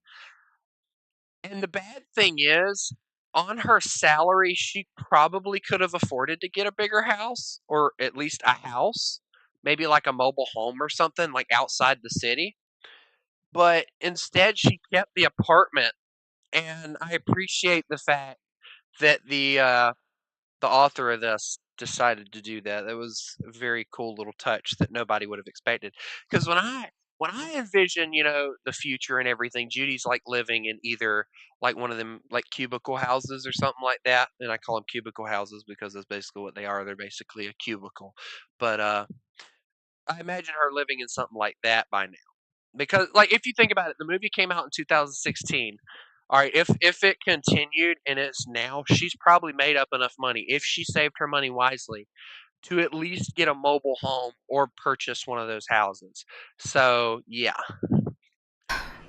And the bad thing is, on her salary, she probably could have afforded to get a bigger house, or at least a house, maybe like a mobile home or something, like outside the city. But instead, she kept the apartment, and I appreciate the fact that the author of this decided to do that. That was a very cool little touch that nobody would have expected. Because when I envision, the future and everything, Judy's like living in either like one of them like cubicle houses or something like that. And I call them cubicle houses because that's basically what they are. They're basically a cubicle. But I imagine her living in something like that by now. Because like if you think about it, the movie came out in 2016. All right, if it continued and it's now, she's probably made up enough money if she saved her money wisely to at least get a mobile home or purchase one of those houses. So, yeah.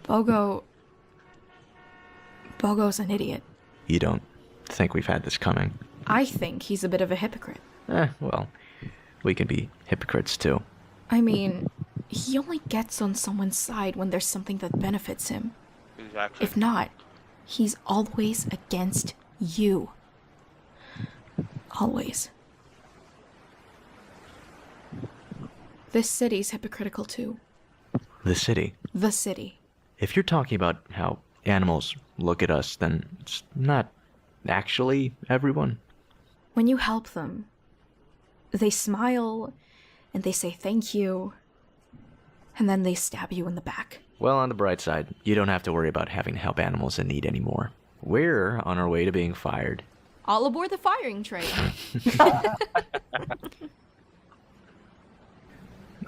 Bogo's an idiot. You don't think we've had this coming? I think he's a bit of a hypocrite. Well, we can be hypocrites too. I mean, he only gets on someone's side when there's something that benefits him. Exactly. If not, he's always against you. Always. This city's hypocritical too. The city? The city. If you're talking about how animals look at us, then it's not actually everyone. When you help them, they smile and they say thank you, and then they stab you in the back. Well, on the bright side, you don't have to worry about having to help animals in need anymore. We're on our way to being fired. All aboard the firing train.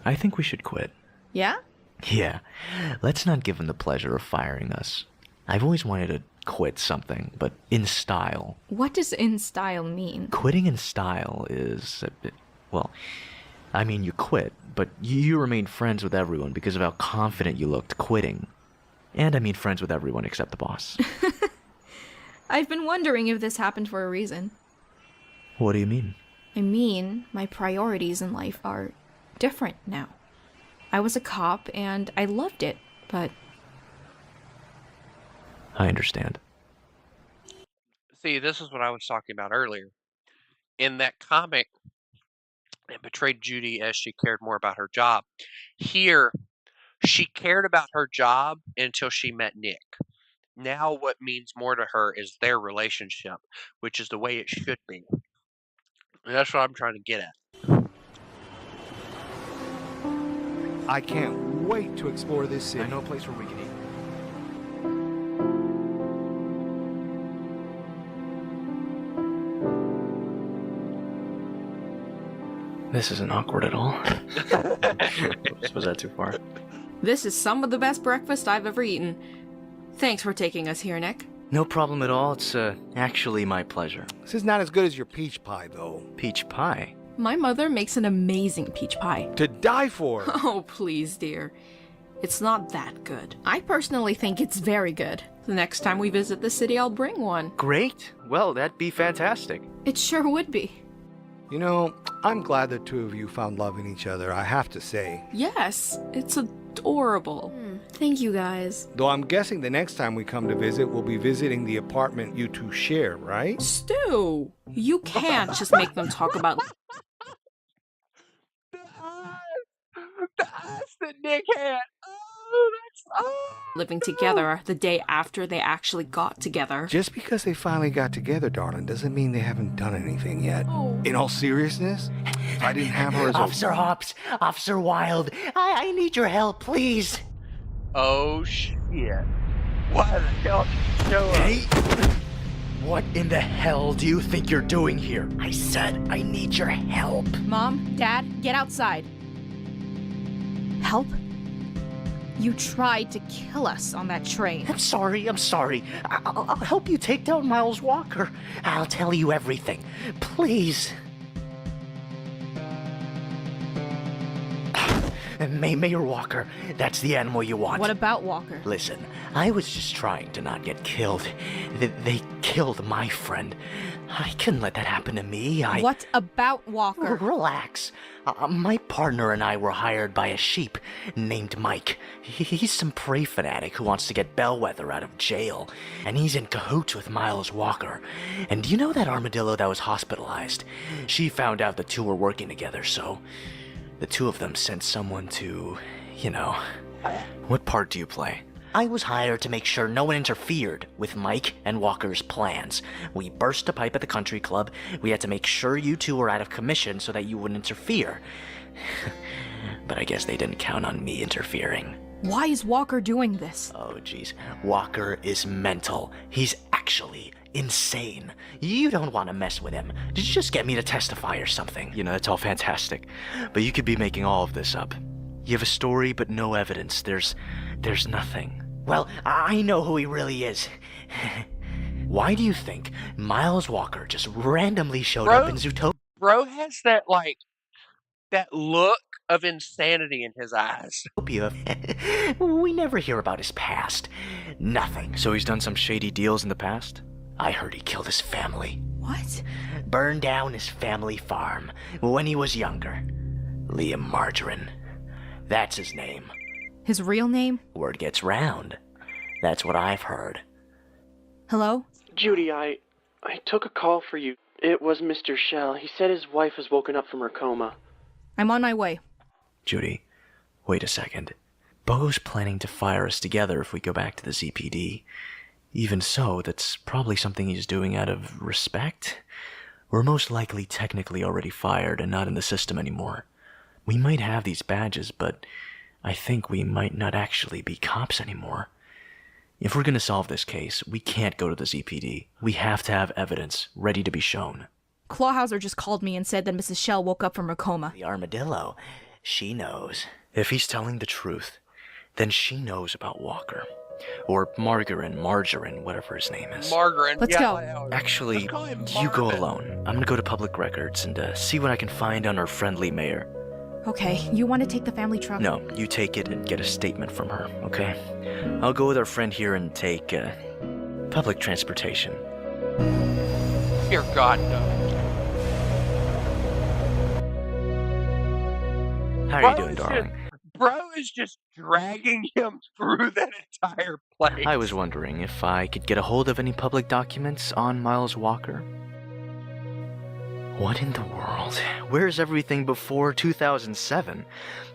I think we should quit. Yeah? Yeah, let's not give them the pleasure of firing us. I've always wanted to quit something, but in style. What does in style mean? Quitting in style is, well, I mean, you quit, but you remain friends with everyone because of how confident you looked quitting. And I mean friends with everyone except the boss. I've been wondering if this happened for a reason. What do you mean? I mean, my priorities in life are different now. I was a cop and I loved it, but... I understand. See, this is what I was talking about earlier. In that comic, it portrayed Judy as she cared more about her job. Here, she cared about her job until she met Nick. Now what means more to her is their relationship, which is the way it should be. And that's what I'm trying to get at. I can't wait to explore this city. I know a place where we can eat. This isn't awkward at all. Was that too far? This is some of the best breakfast I've ever eaten. Thanks for taking us here, Nick. No problem at all. It's actually my pleasure. This is not as good as your peach pie, though. Peach pie? My mother makes an amazing peach pie. To die for! Oh, please, dear. It's not that good. I personally think it's very good. The next time we visit the city, I'll bring one. Great. Well, that'd be fantastic. It sure would be. You know, I'm glad the two of you found love in each other, I have to say. Yes, it's adorable. Thank you, guys. Though I'm guessing the next time we come to visit, we'll be visiting the apartment you two share, right? Stu, you can't just make them talk about The eyes that Nick had. Oh, that's living together the day after they actually got together. Just because they finally got together, darling, doesn't mean they haven't done anything yet. Oh. In all seriousness, if I didn't have her as Officer Hops, Officer Wilde, I need your help, please. Oh, shit. Why the hell did you show up? Hey! What in the hell do you think you're doing here? I said I need your help. Mom, Dad, get outside. Help? You tried to kill us on that train. I'm sorry. I'll help you take down Miles Walker. I'll tell you everything. Please. Mayor Walker, that's the animal you want. What about Walker? Listen, I was just trying to not get killed. They killed my friend. I couldn't let that happen to me. What about Walker? Relax. My partner and I were hired by a sheep named Mike. He's some prey fanatic who wants to get Bellwether out of jail. And he's in cahoots with Miles Walker. And do you know that armadillo that was hospitalized? She found out the two were working together, so the two of them sent someone to, What part do you play? I was hired to make sure no one interfered with Mike and Walker's plans. We burst a pipe at the country club. We had to make sure you two were out of commission so that you wouldn't interfere. But I guess they didn't count on me interfering. Why is Walker doing this? Oh, jeez. Walker is mental. He's actually insane. You don't want to mess with him. Did you just get me to testify or something? That's all fantastic. But you could be making all of this up. You have a story, but no evidence. There's nothing. Well, I know who he really is. Why do you think Miles Walker just randomly showed up in Zootopia? Bro has that look of insanity in his eyes. We never hear about his past. Nothing. So he's done some shady deals in the past? I heard he killed his family. What? Burned down his family farm when he was younger. Liam Margarine. That's his name. His real name? Word gets round. That's what I've heard. Hello? Judy, I took a call for you. It was Mr. Shell. He said his wife has woken up from her coma. I'm on my way. Judy, wait a second. Bo's planning to fire us together if we go back to the ZPD. Even so, that's probably something he's doing out of respect. We're most likely technically already fired and not in the system anymore. We might have these badges, but I think we might not actually be cops anymore. If we're gonna solve this case, we can't go to the ZPD. We have to have evidence ready to be shown. Clawhauser just called me and said that Mrs. Shell woke up from her coma. The armadillo. She knows. If he's telling the truth, then she knows about Walker. Or Margarine, whatever his name is. Margarine. Let's go. Actually, you go alone. I'm gonna go to public records and see what I can find on our friendly mayor. Okay, you want to take the family truck? No, you take it and get a statement from her, okay? I'll go with our friend here and take public transportation. Dear God, no. How are you doing, darling? Bro is just dragging him through that entire place. I was wondering if I could get a hold of any public documents on Miles Walker. What in the world? Where's everything before 2007?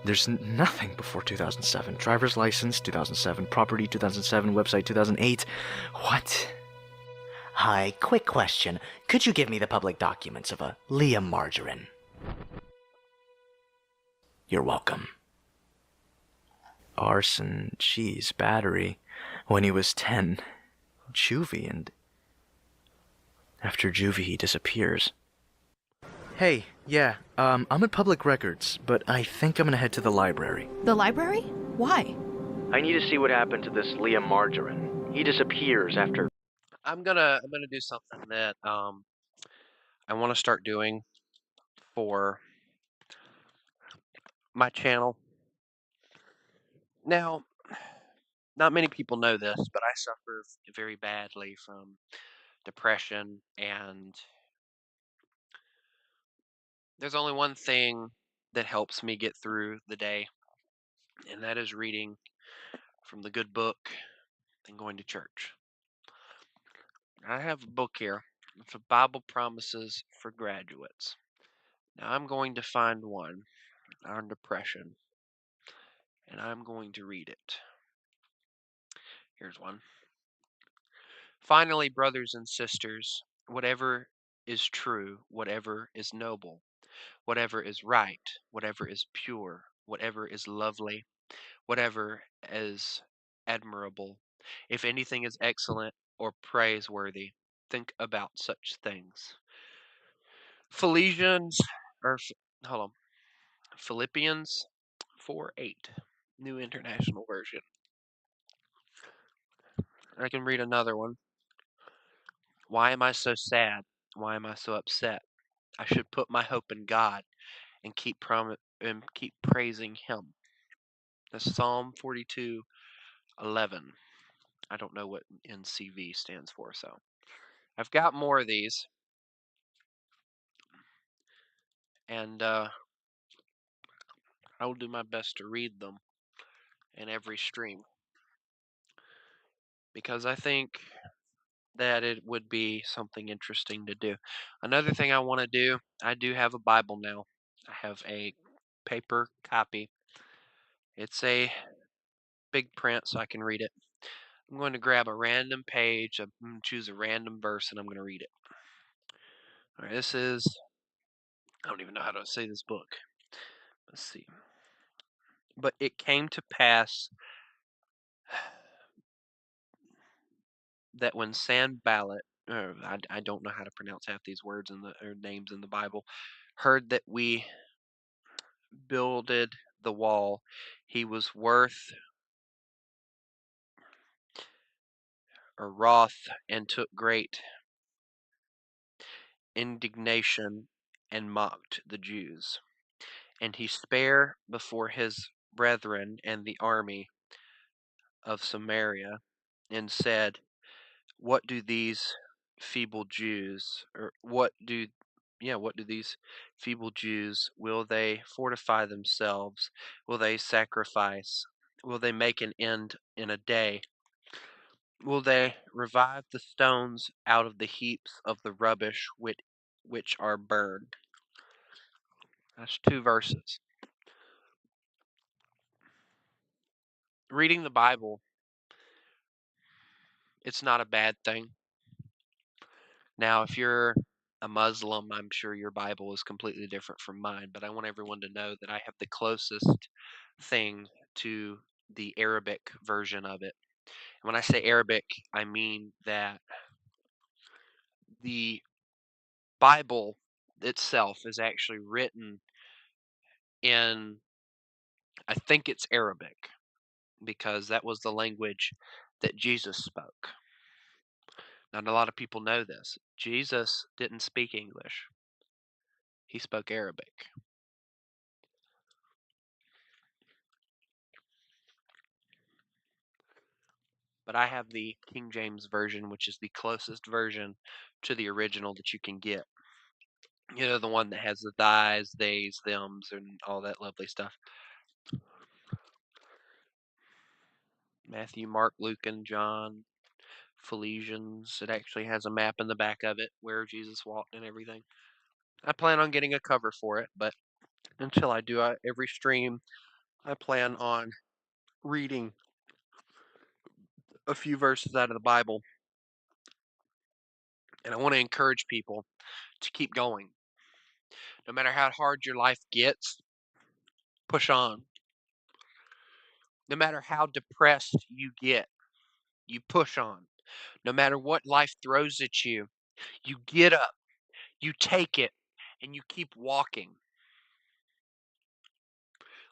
There's nothing before 2007. Driver's license, 2007. Property, 2007. Website, 2008. What? Hi, quick question. Could you give me the public documents of a Liam Margarine? You're welcome. Arson, cheese, battery. When he was 10. Juvie, and after Juvie he disappears. Hey, yeah, I'm at public records, but I think I'm gonna head to the library. The library? Why? I need to see what happened to this Liam Margarine. He disappears after... I'm gonna do something that I want to start doing for my channel. Now, not many people know this, but I suffer very badly from depression, and there's only one thing that helps me get through the day, and that is reading from the good book and going to church. I have a book here. It's a Bible Promises for Graduates. Now I'm going to find one on depression, and I'm going to read it. Here's one. Finally, brothers and sisters, whatever is true, whatever is noble, whatever is right, whatever is pure, whatever is lovely, whatever is admirable, if anything is excellent or praiseworthy, think about such things. Philippians, or hold on, Philippians 4:8, New International Version. I can read another one. Why am I so sad? Why am I so upset? I should put my hope in God and keep praising Him. That's Psalm 42:11. I don't know what NCV stands for, so I've got more of these, and I will do my best to read them in every stream, because I think that it would be something interesting to do. Another thing I want to do, I do have a Bible now. I have a paper copy. It's a big print, so I can read it. I'm going to grab a random page, I'm going to choose a random verse, and I'm going to read it. All right, this is, I don't even know how to say this book. Let's see. But it came to pass that when Sanballat, I don't know how to pronounce half these words or names in the Bible, heard that we builded the wall, he was wroth, and took great indignation and mocked the Jews. And he spare before his brethren and the army of Samaria, and said, What do these feeble Jews, or what do these feeble Jews, will they fortify themselves? Will they sacrifice? Will they make an end in a day? Will they revive the stones out of the heaps of the rubbish which are burned? That's 2 verses. Reading the Bible It's not a bad thing. Now, if you're a Muslim, I'm sure your Bible is completely different from mine, but I want everyone to know that I have the closest thing to the Arabic version of it. And when I say Arabic, I mean that the Bible itself is actually written in, I think it's Arabic, because that was the language that Jesus spoke. Not a lot of people know this. Jesus didn't speak English, he spoke Arabic. But I have the King James version, which is the closest version to the original that you can get. You know, the one that has the thys, theys, thems, and all that lovely stuff. Matthew, Mark, Luke, and John, Ephesians. It actually has a map in the back of it where Jesus walked and everything. I plan on getting a cover for it, but until I do, every stream, I plan on reading a few verses out of the Bible. And I want to encourage people to keep going. No matter how hard your life gets, push on. No matter how depressed you get, you push on. No matter what life throws at you, you get up, you take it, and you keep walking.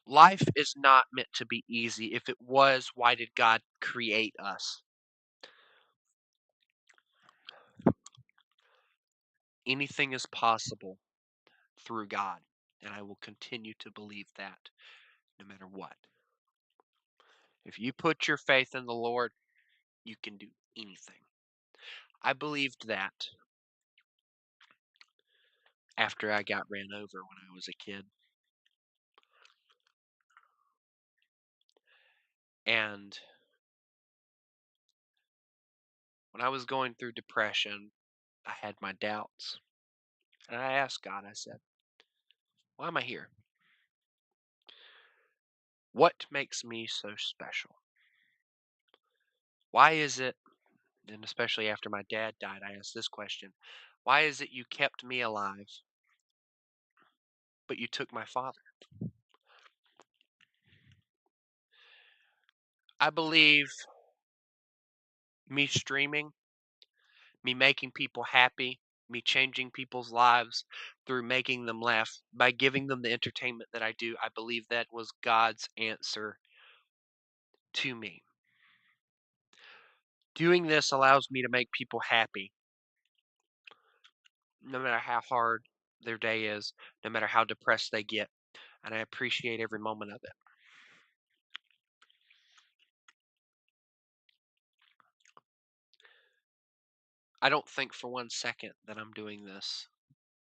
Life is not meant to be easy. If it was, why did God create us? Anything is possible through God, and I will continue to believe that no matter what. If you put your faith in the Lord, you can do anything. I believed that after I got ran over when I was a kid. And when I was going through depression, I had my doubts. And I asked God, I said, why am I here? What makes me so special? Why is it, and especially after my dad died, I asked this question, why is it you kept me alive, but you took my father? I believe me streaming, me making people happy, me changing people's lives through making them laugh, by giving them the entertainment that I do, I believe that was God's answer to me. Doing this allows me to make people happy, no matter how hard their day is, no matter how depressed they get, and I appreciate every moment of it. I don't think for 1 second that I'm doing this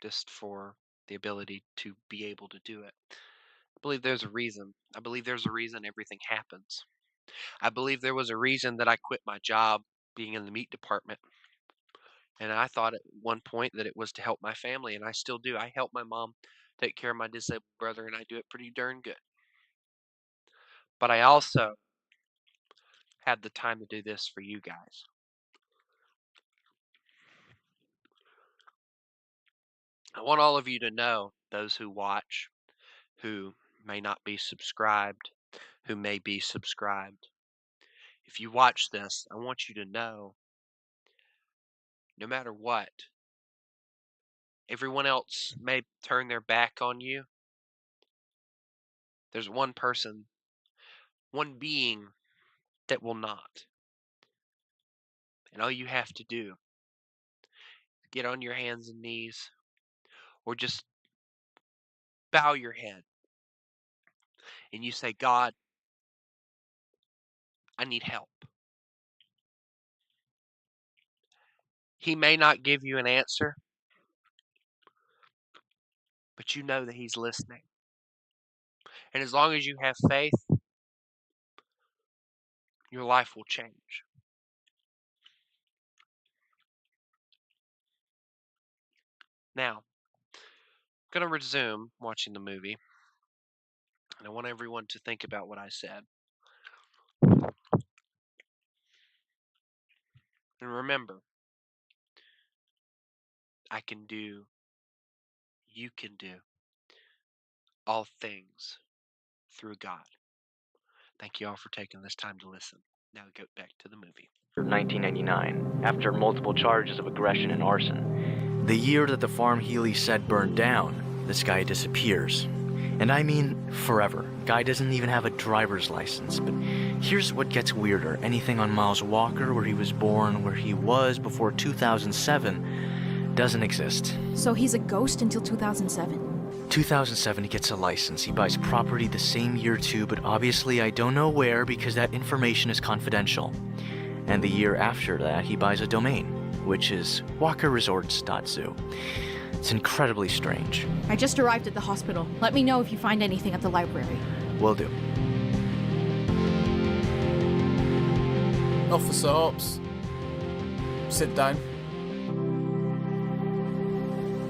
just for the ability to be able to do it. I believe there's a reason. I believe there's a reason everything happens. I believe there was a reason that I quit my job being in the meat department. And I thought at one point that it was to help my family, and I still do. I help my mom take care of my disabled brother, and I do it pretty darn good. But I also had the time to do this for you guys. I want all of you to know, those who watch, who may not be subscribed, who may be subscribed. If you watch this, I want you to know, no matter what, everyone else may turn their back on you. There's one person, one being that will not. And all you have to do is get on your hands and knees or just bow your head and you say, God, I need help. He may not give you an answer, but you know that He's listening. And as long as you have faith, your life will change. Now, I'm going to resume watching the movie, and I want everyone to think about what I said. remember, you can do all things through God. Thank you all for taking this time to listen. Now we go back to the movie. 1999, after multiple charges of aggression and arson. The year that the farm Healy said burned down, this guy disappears. And I mean forever. Guy doesn't even have a driver's license. But here's what gets weirder. Anything on Miles Walker, where he was born, where he was before 2007, doesn't exist. So he's a ghost until 2007? 2007, he gets a license. He buys property the same year too, but obviously I don't know where because that information is confidential. And the year after that, he buys a domain, which is walkerresorts.zoo. It's incredibly strange. I just arrived at the hospital. Let me know if you find anything at the library. Will do. Officer Hobbs. Sit down.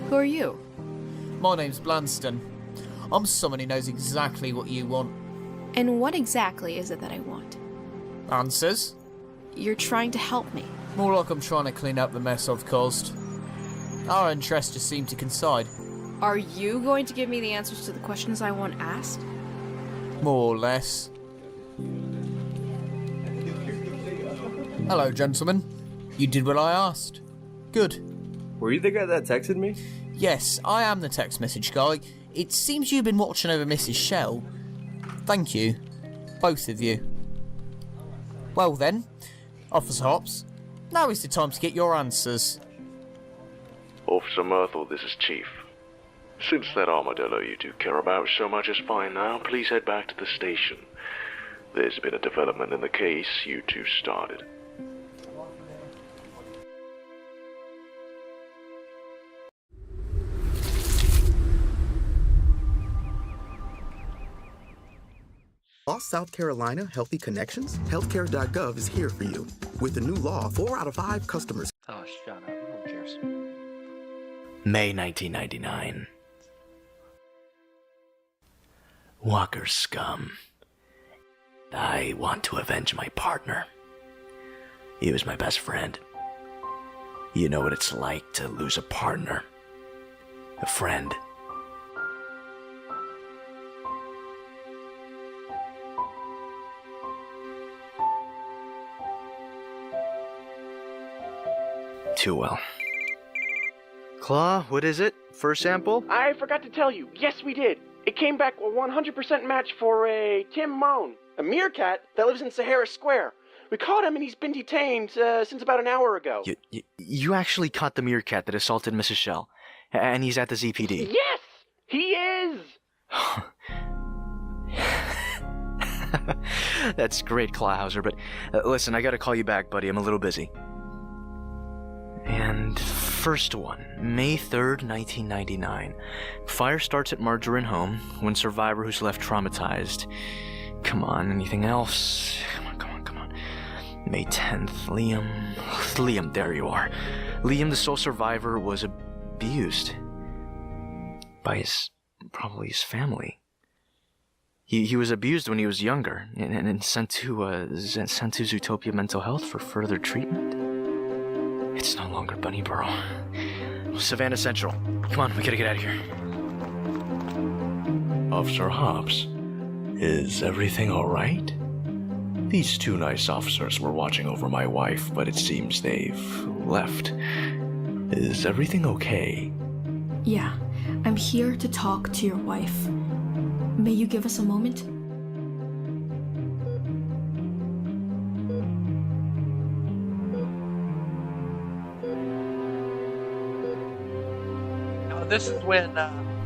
Who are you? My name's Blanston. I'm someone who knows exactly what you want. And what exactly is it that I want? Answers? You're trying to help me. More like I'm trying to clean up the mess I've caused. Our interests just seem to coincide. Are you going to give me the answers to the questions I want asked? More or less. Hello, gentlemen. You did what I asked. Good. Were you the guy that texted me? Yes, I am the text message guy. It seems you've been watching over Mrs. Shell. Thank you. Both of you. Well then, Officer Hobbs, now is the time to get your answers. Officer Myrtle, this is Chief. Since that armadillo you two care about so much is fine now, please head back to the station. There's been a development in the case you two started. Lost South Carolina Healthy Connections? Healthcare.gov is here for you. With the new law, 4 out of 5 customers. Oh, shut up. Who cares? May 1999. Walker scum. I want to avenge my partner. He was my best friend. You know what it's like to lose a partner, a friend. Too well. Claw, what is it? First sample? I forgot to tell you. Yes, we did. It came back a 100% match for a Tim Moan, a meerkat that lives in Sahara Square. We caught him and he's been detained since about an hour ago. You actually caught the meerkat that assaulted Mrs. Shell, and he's at the ZPD. Yes, he is. That's great, Clawhauser, but listen, I gotta call you back, buddy. I'm a little busy. And first one, May 3rd, 1999. Fire starts at Margarine home when survivor who's left traumatized. Come on, anything else? Come on. May 10th, Liam, there you are. Liam, the sole survivor, was abused by probably his family. He was abused when he was younger and sent to Zootopia Mental Health for further treatment. It's no longer Bunnyboro. Savannah Central. Come on, we gotta get out of here. Officer Hobbs, is everything alright? These two nice officers were watching over my wife, but it seems they've left. Is everything okay? Yeah, I'm here to talk to your wife. May you give us a moment? This is when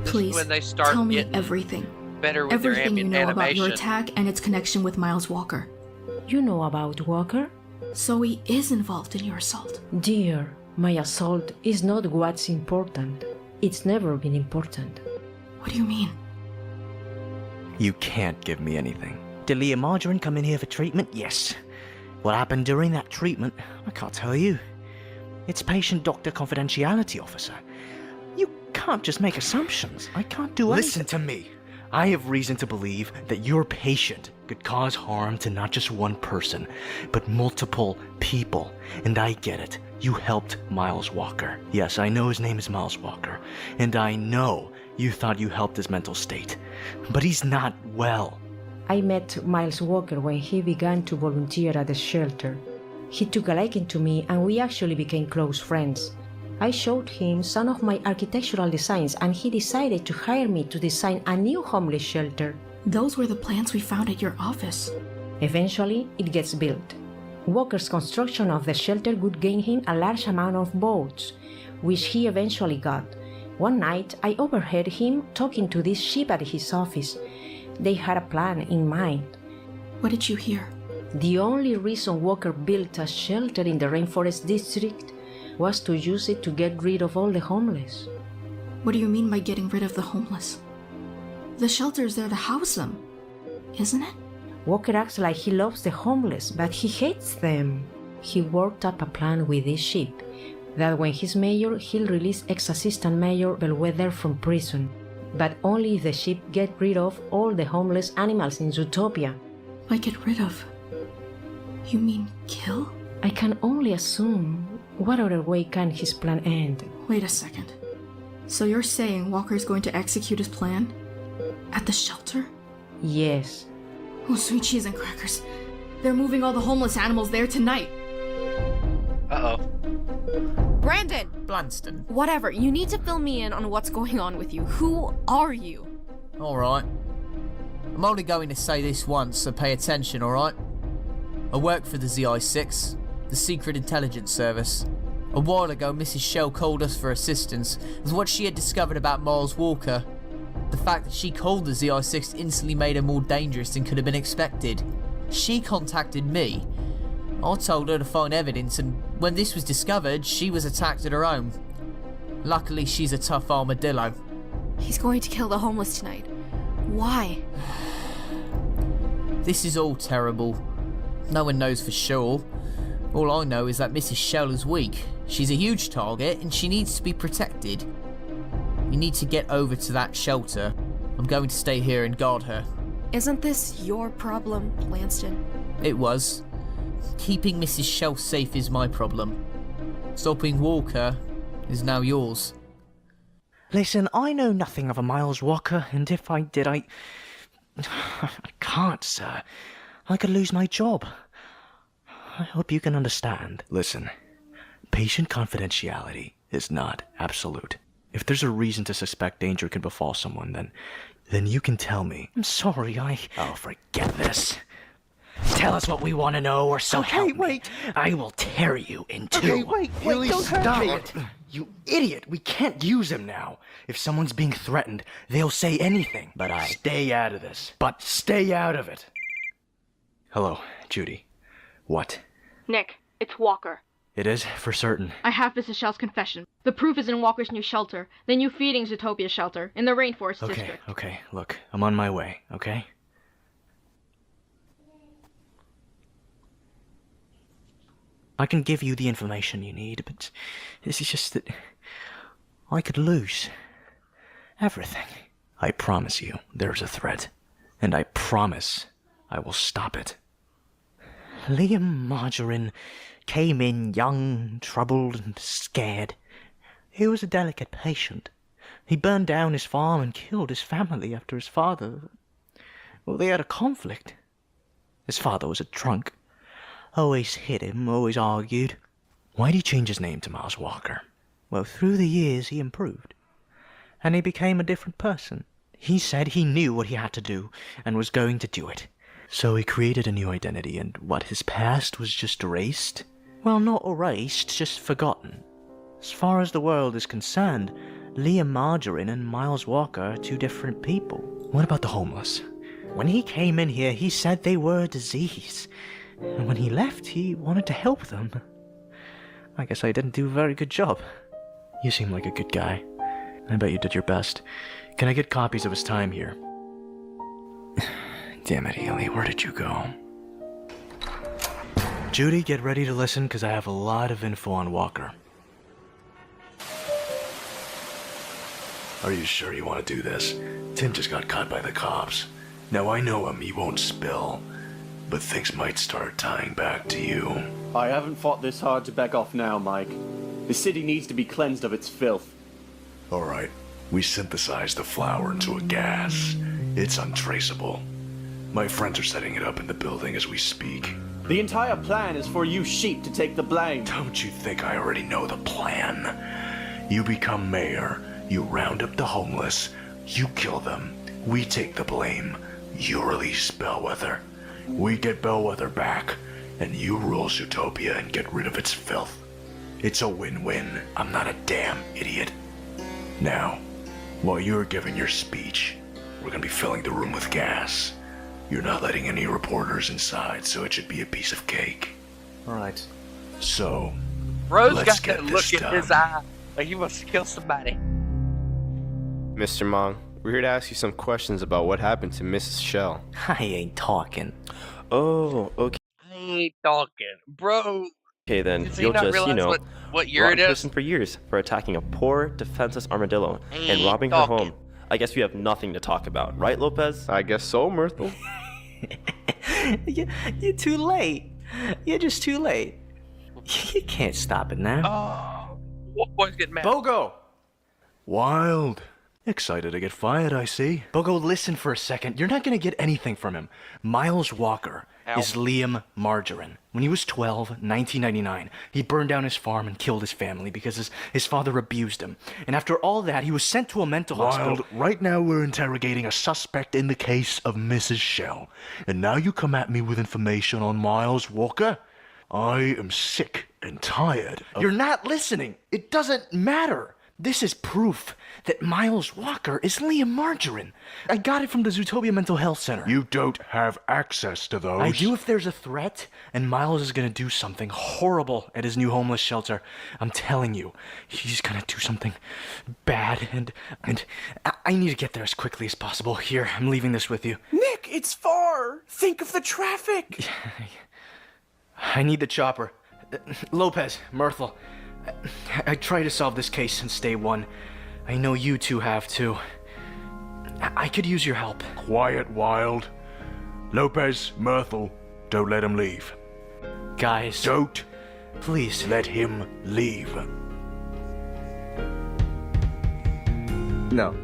Please, when they start tell me getting everything. better with Everything their you know about animation. your attack and its connection with Miles Walker. You know about Walker? So he is involved in your assault. Dear, my assault is not what's important. It's never been important. What do you mean? You can't give me anything. Did Leah Margarine come in here for treatment? Yes. What happened during that treatment? I can't tell you. It's patient-doctor confidentiality, officer. You can't just make assumptions. I can't do anything. Listen to me. I have reason to believe that your patient could cause harm to not just one person, but multiple people. And I get it. You helped Miles Walker. Yes, I know his name is Miles Walker. And I know you thought you helped his mental state. But he's not well. I met Miles Walker when he began to volunteer at the shelter. He took a liking to me and we actually became close friends. I showed him some of my architectural designs and he decided to hire me to design a new homeless shelter. Those were the plans we found at your office. Eventually, it gets built. Walker's construction of the shelter would gain him a large amount of votes, which he eventually got. One night, I overheard him talking to this sheep at his office. They had a plan in mind. What did you hear? The only reason Walker built a shelter in the Rainforest District was to use it to get rid of all the homeless. What do you mean by getting rid of the homeless? The shelter's there to house them, isn't it? Walker acts like he loves the homeless, but he hates them. He worked up a plan with this sheep, that when he's mayor, he'll release ex-assistant mayor Bellwether from prison. But only if the sheep get rid of all the homeless animals in Zootopia. By get rid of? You mean kill? I can only assume. What other way can his plan end? Wait a second. So you're saying Walker's going to execute his plan? At the shelter? Yes. Oh, sweet cheese and crackers. They're moving all the homeless animals there tonight. Uh-oh. Brandon! Blanston. Whatever, you need to fill me in on what's going on with you. Who are you? Alright. I'm only going to say this once, so pay attention, alright? I work for the ZI-6, the Secret Intelligence Service. A while ago, Mrs. Shell called us for assistance with what she had discovered about Miles Walker. The fact that she called the ZI-6 instantly made her more dangerous than could have been expected. She contacted me. I told her to find evidence, and when this was discovered, she was attacked at her home. Luckily, she's a tough armadillo. He's going to kill the homeless tonight. Why? This is all terrible. No one knows for sure. All I know is that Mrs. Shell is weak. She's a huge target, and she needs to be protected. You need to get over to that shelter. I'm going to stay here and guard her. Isn't this your problem, Lanston? It was. Keeping Mrs. Shell safe is my problem. Stopping Walker is now yours. Listen, I know nothing of a Miles Walker, and if I did, I can't, sir. I could lose my job. I hope you can understand. Listen, patient confidentiality is not absolute. If there's a reason to suspect danger can befall someone, then you can tell me. I'm sorry, Oh, forget this. Tell us what we want to know, or so help me. Wait. I will tear you in two. Okay, wait, don't hurt me. Idiot. You idiot. We can't use him now. If someone's being threatened, they'll say anything. But stay out of this. But stay out of it. Hello, Judy. What? Nick, it's Walker. It is, for certain. I have Mrs. Shell's confession. The proof is in Walker's new shelter, the new feeding Zootopia shelter, in the Rainforest District. Okay, look, I'm on my way, okay? I can give you the information you need, but this is just that I could lose everything. I promise you there's a threat, and I promise I will stop it. Liam Margarine came in young, troubled, and scared. He was a delicate patient. He burned down his farm and killed his family after his father. Well, they had a conflict. His father was a drunk. Always hit him, always argued. Why'd he change his name to Miles Walker? Well, through the years he improved. And he became a different person. He said he knew what he had to do, and was going to do it. So he created a new identity, and what, his past was just erased? Well, not erased, just forgotten. As far as the world is concerned, Liam Margarine and Miles Walker are two different people. What about the homeless? When he came in here, he said they were a disease. And when he left, he wanted to help them. I guess I didn't do a very good job. You seem like a good guy. I bet you did your best. Can I get copies of his time here? Damn it, Ely, where did you go? Judy, get ready to listen, because I have a lot of info on Walker. Are you sure you want to do this? Tim just got caught by the cops. Now I know him, he won't spill. But things might start tying back to you. I haven't fought this hard to back off now, Mike. The city needs to be cleansed of its filth. Alright, we synthesized the flour into a gas. It's untraceable. My friends are setting it up in the building as we speak. The entire plan is for you sheep to take the blame. Don't you think I already know the plan? You become mayor, you round up the homeless, you kill them, we take the blame, you release Bellwether. We get Bellwether back, and you rule Zootopia and get rid of its filth. It's a win-win. I'm not a damn idiot. Now, while you're giving your speech, we're gonna be filling the room with gas. You're not letting any reporters inside, so it should be a piece of cake. Alright. So, Bro's let's got get that this look in done. his eye like he wants to kill somebody. Mr. Mong, we're here to ask you some questions about what happened to Mrs. Shell. I ain't talking. Oh, okay. I ain't talking, bro. Okay then, Does he you'll not just, realize what year rot it in is? prison for years for attacking a poor, defenseless armadillo and Ain't robbing her talking. home. I guess we have nothing to talk about, right, Lopez? I guess so, Myrtle. You're too late. You're just too late. You can't stop it now. Oh, what boy's getting mad? Bogo! Wild. Excited to get fired, I see. Bogo, listen for a second. You're not gonna get anything from him. Miles Walker is Liam Margarine. When he was 12, 1999, he burned down his farm and killed his family because his father abused him. And after all that, he was sent to a mental hospital. Wild, right now we're interrogating a suspect in the case of Mrs. Shell. And now you come at me with information on Miles Walker? I am sick and tired of... You're not listening. It doesn't matter. This is proof that Miles Walker is Liam Margarine. I got it from the Zootopia Mental Health Center. You don't have access to those. I do if there's a threat, and Miles is gonna do something horrible at his new homeless shelter. I'm telling you, he's gonna do something bad, and I need to get there as quickly as possible. Here, I'm leaving this with you. Nick, it's far. Think of the traffic. I need the chopper. Lopez, Myrtle, I try to solve this case since day one. I know you two have too. I could use your help. Quiet, Wild. Lopez, Myrtle, don't let him leave. Guys. Don't. Please. Let him leave. No.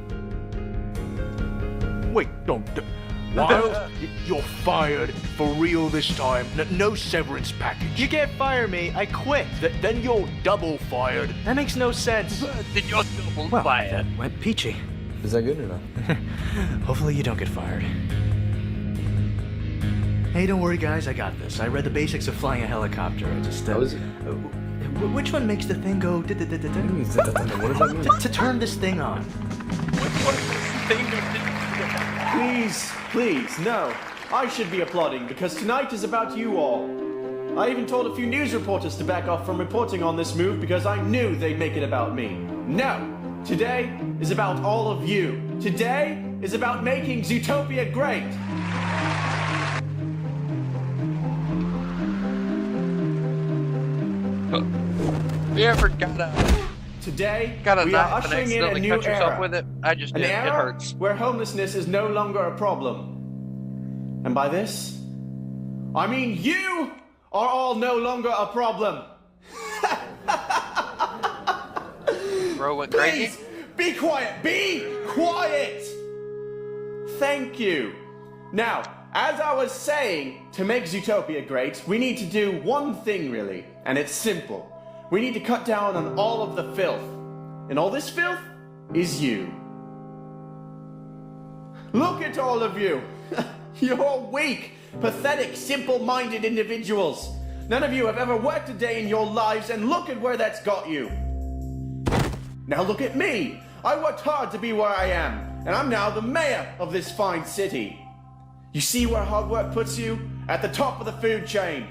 Wait, don't. Wild, you're fired for real this time. No severance package. You can't fire me. I quit. Then you're double fired. That makes no sense. Then you're double Well, fired. that went peachy. Is that good or not? Hopefully you don't get fired. Hey, don't worry, guys. I got this. I read the basics of flying a helicopter. I just. How is it? Which one makes the thing go? What does that mean? To turn this thing on. Please, no. I should be applauding because tonight is about you all. I even told a few news reporters to back off from reporting on this move because I knew they'd make it about me. No! Today is about all of you. Today is about making Zootopia great. You ever gotta Today, got a we are knife and ushering in a accidentally new cut yourself era. with it? I just An did. It era hurts. where homelessness is no longer a problem. And by this, I mean you are all no longer a problem. Bro went crazy. Please, be quiet. Be quiet. Thank you. Now, as I was saying, to make Zootopia great, we need to do one thing really, and it's simple. We need to cut down on all of the filth. And all this filth is you. Look at all of you. You're weak, pathetic, simple-minded individuals. None of you have ever worked a day in your lives, and look at where that's got you. Now look at me. I worked hard to be where I am, and I'm now the mayor of this fine city. You see where hard work puts you? At the top of the food chain.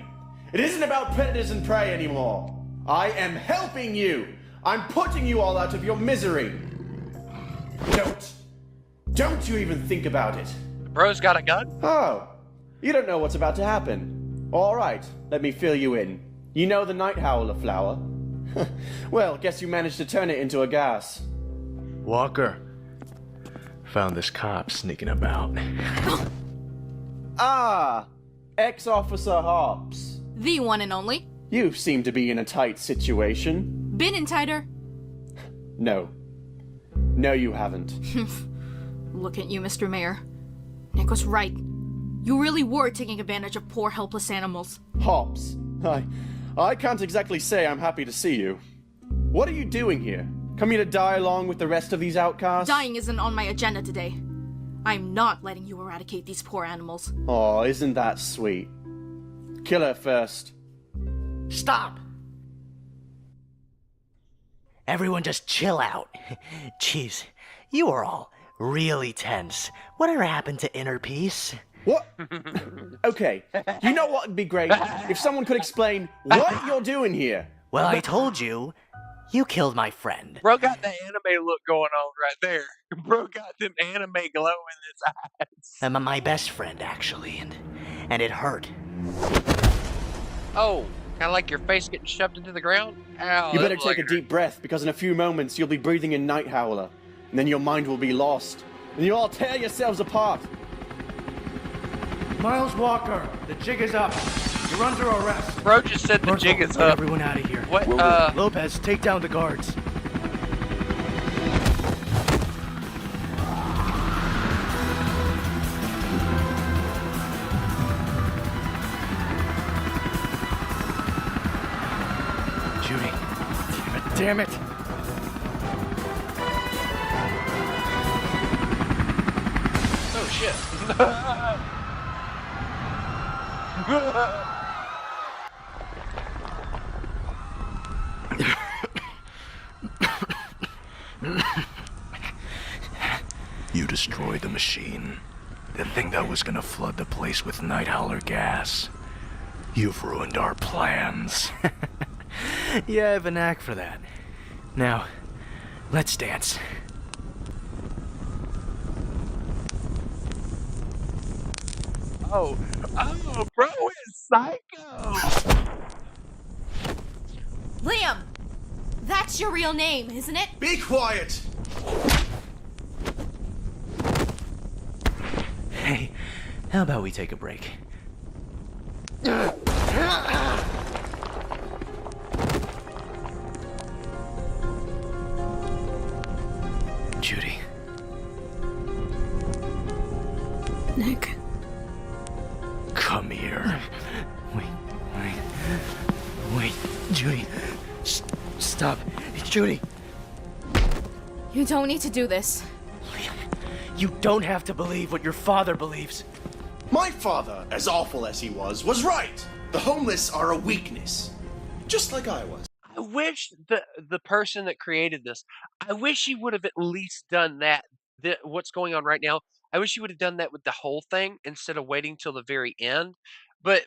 It isn't about predators and prey anymore. I am helping you. I'm putting you all out of your misery. Don't you even think about it. Bro's got a gun? Oh, you don't know what's about to happen. All right, let me fill you in. You know the night howler flower? Well, guess you managed to turn it into a gas. Walker, Found this cop sneaking about. Ah, ex-officer Hobbs. The one and only. You seem to be in a tight situation. Been in tighter. No. No, you haven't. Look at you, Mr. Mayor. Nick was right. You really were taking advantage of poor, helpless animals. Hobbs, I can't exactly say I'm happy to see you. What are you doing here? Come here to die along with the rest of these outcasts? Dying isn't on my agenda today. I'm not letting you eradicate these poor animals. Oh, isn't that sweet? Kill her first. Stop! Everyone just chill out. Jeez, you are all really tense. Whatever happened to inner peace? What? Okay, you know what would be great? If someone could explain what you're doing here. Well, I told you. You killed my friend. Bro got the anime look going on right there. Bro got them anime glow in his eyes. My best friend, actually, and it hurt. Oh, kind of like your face getting shoved into the ground? Ow, You better take a deep breath, because in a few moments you'll be breathing in Night Howler, and then your mind will be lost, and you'll all tear yourselves apart. Miles Walker, the jig is up. You're under arrest. Bro just said the jig is Get up. everyone out of here. What, Lopez, take down the guards. Judy. Damn it. Oh, shit. You destroyed the machine. The thing that was gonna flood the place with Night Howler gas. You've ruined our plans. Yeah, I have a knack for that. Now, let's dance. Oh, bro is psycho. Liam! That's your real name, isn't it? Be quiet! Hey, how about we take a break? Judy. Nick. Come here. Wait, Judy. Stop. Judy. You don't need to do this. You don't have to believe what your father believes. My father, as awful as he was right. The homeless are a weakness. Just like I was. I wish the person that created this, I wish he would have at least done that. What's going on right now, I wish he would have done that with the whole thing instead of waiting till the very end. But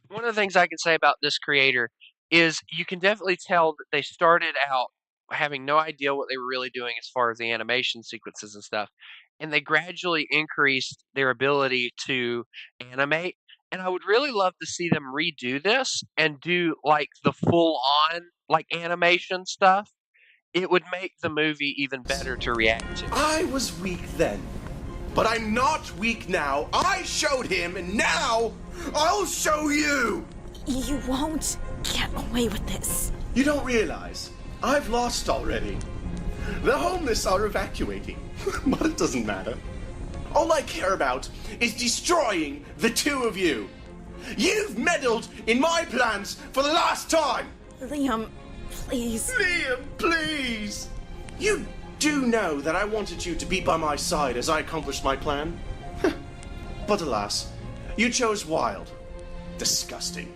one of the things I can say about this creator is you can definitely tell that they started out having no idea what they were really doing as far as the animation sequences and stuff. And they gradually increased their ability to animate. And I would really love to see them redo this and do like the full on like animation stuff. It would make the movie even better to react to. I was weak then, but I'm not weak now. I showed him, and now I'll show you! You won't get away with this. You don't realize I've lost already. The homeless are evacuating, but it doesn't matter. All I care about is destroying the two of you. You've meddled in my plans for the last time! Liam, please. Liam, please! You do know that I wanted you to be by my side as I accomplished my plan? But alas, you chose Wild. Disgusting.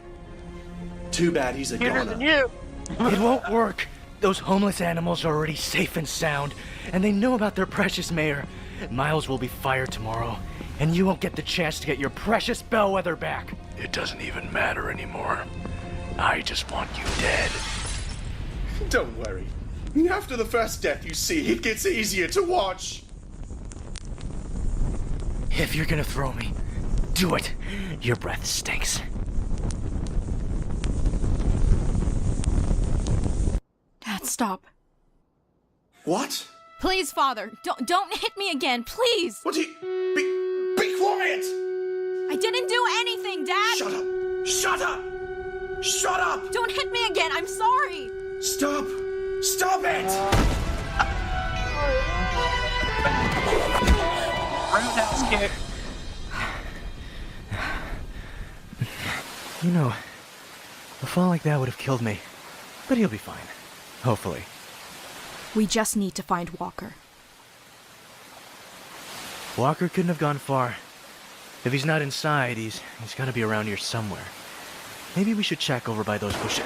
Too bad he's a Better goner. than you. It won't work. Those homeless animals are already safe and sound, and they know about their precious mayor. Miles will be fired tomorrow, and you won't get the chance to get your precious bellwether back. It doesn't even matter anymore. I just want you dead. Don't worry. After the first death you see, it gets easier to watch. If you're gonna throw me, do it. Your breath stinks. Dad, stop. What? Please, Father, don't hit me again, please. What do you... Be quiet! I didn't do anything, Dad. Shut up! Shut up! Shut up! Don't hit me again, I'm sorry. Stop! Stop it! Roundhouse kick. You know, a fall like that would have killed me. But he'll be fine. Hopefully. We just need to find Walker. Walker couldn't have gone far. If he's not inside, he's gotta be around here somewhere. Maybe we should check over by those bushes.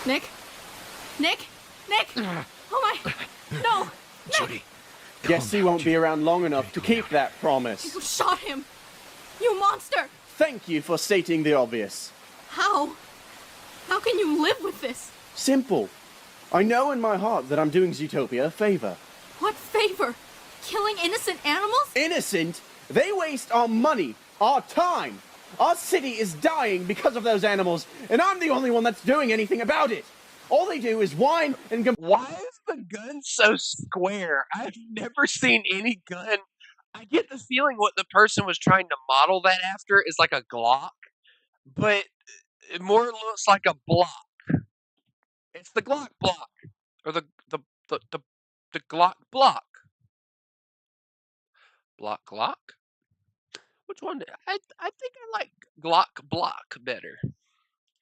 Nick? Oh my, no! Judy. Guess he won't be around long enough to keep that promise. You shot him! You monster! Thank you for stating the obvious. How? How can you live with this? Simple. I know in my heart that I'm doing Zootopia a favor. What favor? Killing innocent animals? Innocent? They waste our money, our time. Our city is dying because of those animals, and I'm the only one that's doing anything about it. All they do is whine and Why is the gun so square? I've never seen any gun. I get the feeling what the person was trying to model that after is like a Glock, but it more looks like a block. It's the Glock block, or the Glock block. Glock. Which one? I think I like Glock block better.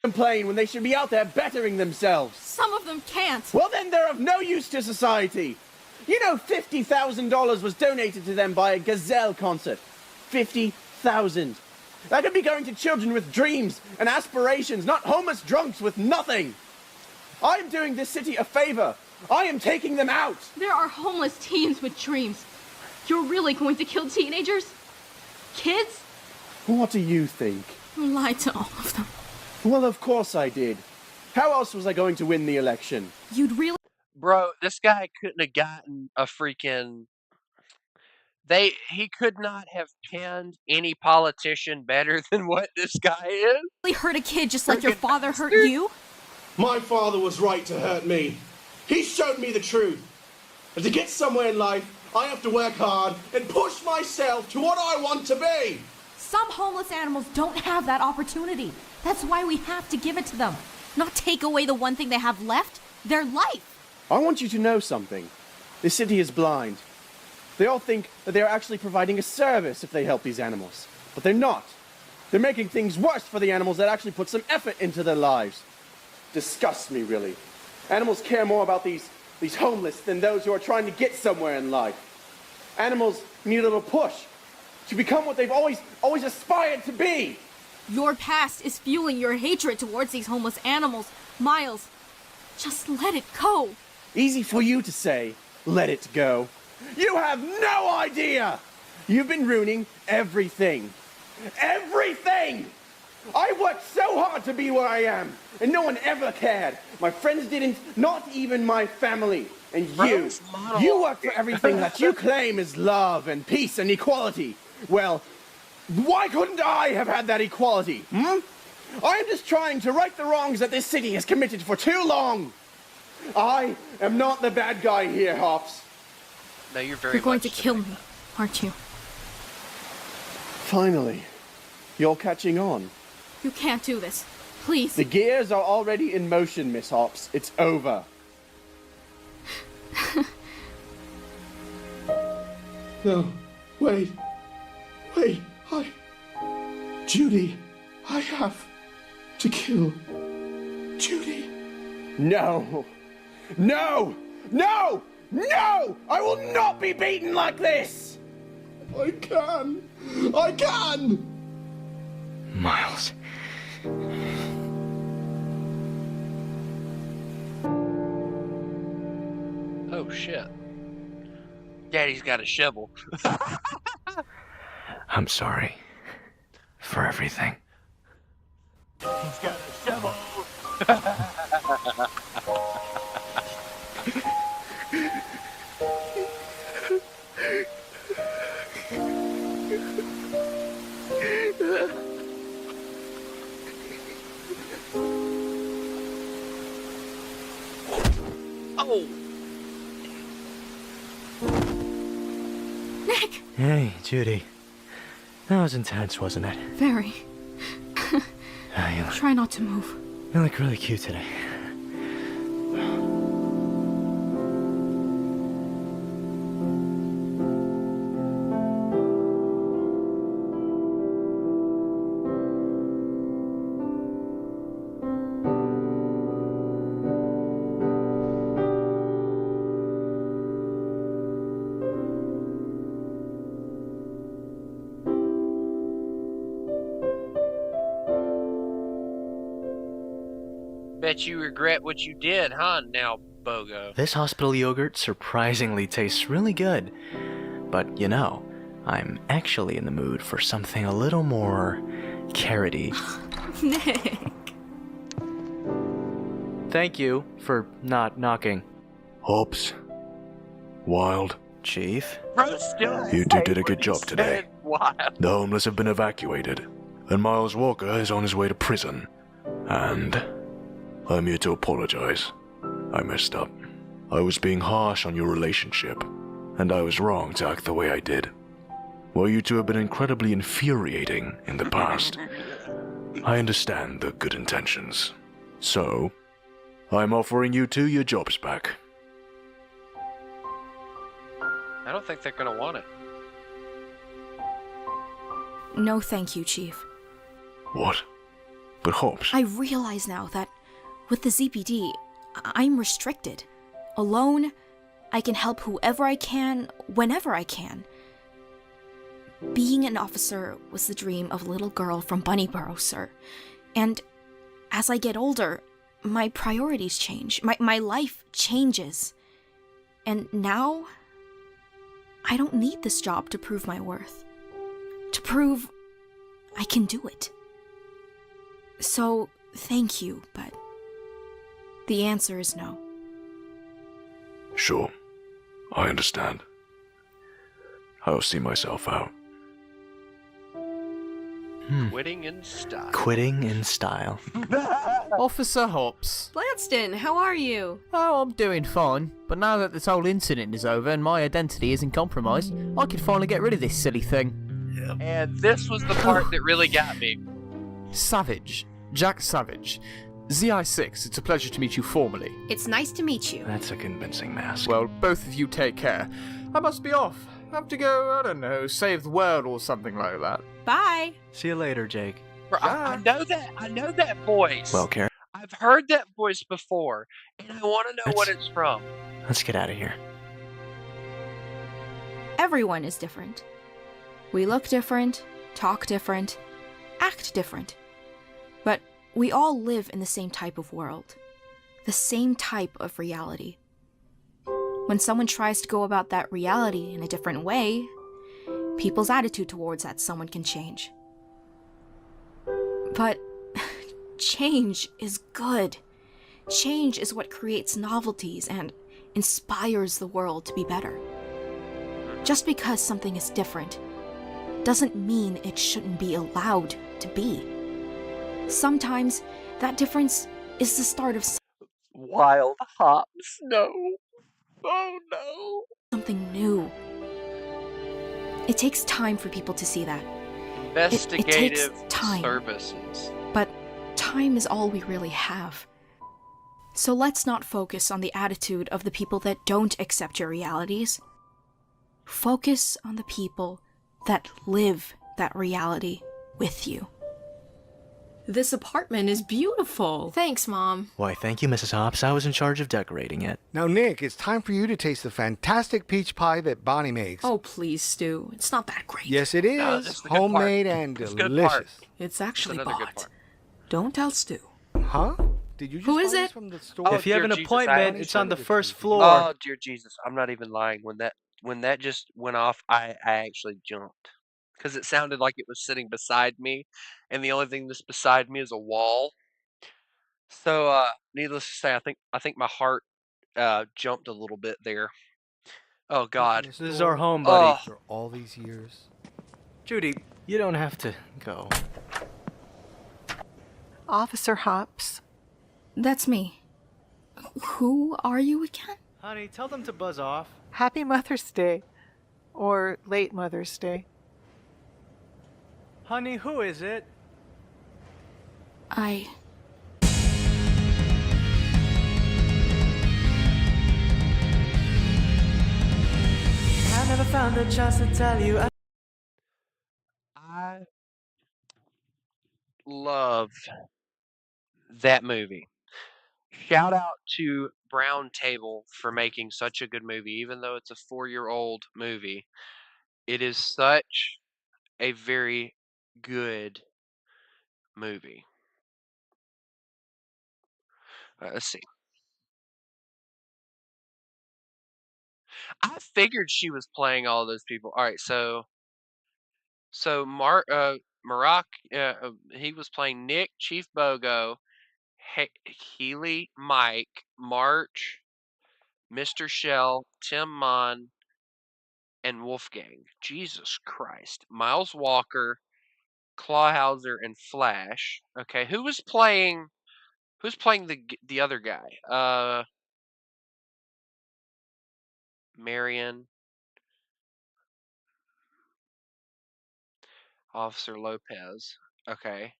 complain when they should be out there bettering themselves. Some of them can't. Well, then they're of no use to society. You know, $50,000 was donated to them by a Gazelle concert. 50,000. That could be going to children with dreams and aspirations, not homeless drunks with nothing. I am doing this city a favor. I am taking them out. There are homeless teens with dreams. You're really going to kill teenagers? Kids? What do you think? You lied to all of them. Well, of course I did. How else was I going to win the election? You'd really... Bro, this guy couldn't have gotten a freaking... He could not have penned any politician better than what this guy is. Really hurt a kid just like your father hurt you? My father was right to hurt me. He showed me the truth. And to get somewhere in life, I have to work hard and push myself to what I want to be. Some homeless animals don't have that opportunity. That's why we have to give it to them. Not take away the one thing they have left, their life. I want you to know something. This city is blind. They all think that they are actually providing a service if they help these animals. But they're not. They're making things worse for the animals that actually put some effort into their lives. Disgusts me, really. Animals care more about these homeless than those who are trying to get somewhere in life. Animals need a little push to become what they've always aspired to be. Your past is fueling your hatred towards these homeless animals. Miles, just let it go. Easy for you to say, let it go. You have no idea! You've been ruining everything. Everything! I worked so hard to be where I am, and no one ever cared. My friends didn't, not even my family. And you work for everything that you claim is love and peace and equality. Well, why couldn't I have had that equality, I am just trying to right the wrongs that this city has committed for too long. I am not the bad guy here, Hops. No, you're going to kill me, aren't you? Finally, you're catching on. You can't do this. Please. The gears are already in motion, Miss Hops. It's over. No, wait, Judy, I have to kill Judy. No! No! No! No! I will not be beaten like this! I can! Miles. Oh, shit. Daddy's got a shovel. I'm sorry. For everything. He's got a shovel. Oh! Nick! Hey, Judy. That was intense, wasn't it? Very. You Try not to move. look really cute today. Bet you regret what you did, huh, now, Bogo? This hospital yogurt surprisingly tastes really good. But, you know, I'm actually in the mood for something a little more carroty. Nick. Thank you for not knocking. Hobbs. Wild. Chief? Bro, still You two did a good job today. Wild. The homeless have been evacuated, and Miles Walker is on his way to prison. And I'm here to apologize. I messed up. I was being harsh on your relationship, and I was wrong to act the way I did. While you two have been incredibly infuriating in the past, I understand the good intentions. So, I'm offering you two your jobs back. I don't think they're gonna want it. No thank you, Chief. What? But Hobbs... I realize now that with the ZPD, I'm restricted. Alone, I can help whoever I can, whenever I can. Being an officer was the dream of a little girl from Bunnyboro, sir. And as I get older, my priorities change. My life changes. And now, I don't need this job to prove my worth. To prove I can do it. So, thank you, but the answer is no. Sure. I understand. I'll see myself out. Quitting in style. Quitting in style. Officer Hobbs. Blanston, how are you? Oh, I'm doing fine. But now that this whole incident is over and my identity isn't compromised, I can finally get rid of this silly thing. And this was the part that really got me. Savage. Jack Savage. ZI6, it's a pleasure to meet you formally. It's nice to meet you. That's a convincing mask. Well, both of you take care. I must be off. Have to go, I don't know, save the world or something like that. Bye. See you later, Jake. Bro, I know that. I know that voice. Well, Karen, I've heard that voice before, and I want to know what it's from. let's get out of here. Everyone is different. We look different, talk different, act different. But we all live in the same type of world, the same type of reality. When someone tries to go about that reality in a different way, people's attitude towards that someone can change. But change is good. Change is what creates novelties and inspires the world to be better. Just because something is different doesn't mean it shouldn't be allowed to be. Sometimes that difference is the start of Wild hops. No. Oh no. something new. It takes time for people to see that. Investigative it takes time. services. But time is all we really have. So let's not focus on the attitude of the people that don't accept your realities. Focus on the people that live that reality with you. This apartment is beautiful. Thanks, Mom. Why, thank you, Mrs. Hobbs. I was in charge of decorating it. Now, Nick, it's time for you to taste the fantastic peach pie that Bonnie makes. Oh, please, Stu. It's not that great. Yes, it is. No, this is the good Homemade part. and This is the good delicious. part. It's actually Another good bought. part. Don't tell Stu. Huh? Did you just Who buy is this it? from the store? If you have dear an Jesus, appointment, I- it's on the first floor. Oh dear Jesus, I'm not even lying. When that just went off, I actually jumped because it sounded like it was sitting beside me, and the only thing that's beside me is a wall. So, needless to say, I think my heart jumped a little bit there. Oh God, This is our home, buddy. Oh. After all these years. Judy, you don't have to go. Officer Hobbs. That's me. Who are you again? Honey, tell them to buzz off. Happy Mother's Day. Or late Mother's Day. Honey, who is it? I never found a chance to tell you. I love that movie. Shout out to Brown Table for making such a good movie, even though it's a 4-year-old movie. It is such a very good movie. Let's see. I figured she was playing all those people. All right, so Maroc, he was playing Nick, Chief Bogo, Healy, Mike, March, Mr. Shell, Tim Mon, and Wolfgang. Jesus Christ. Miles Walker, Clawhauser, and Flash. Okay, who's playing the other guy? Marion, Officer Lopez. Okay.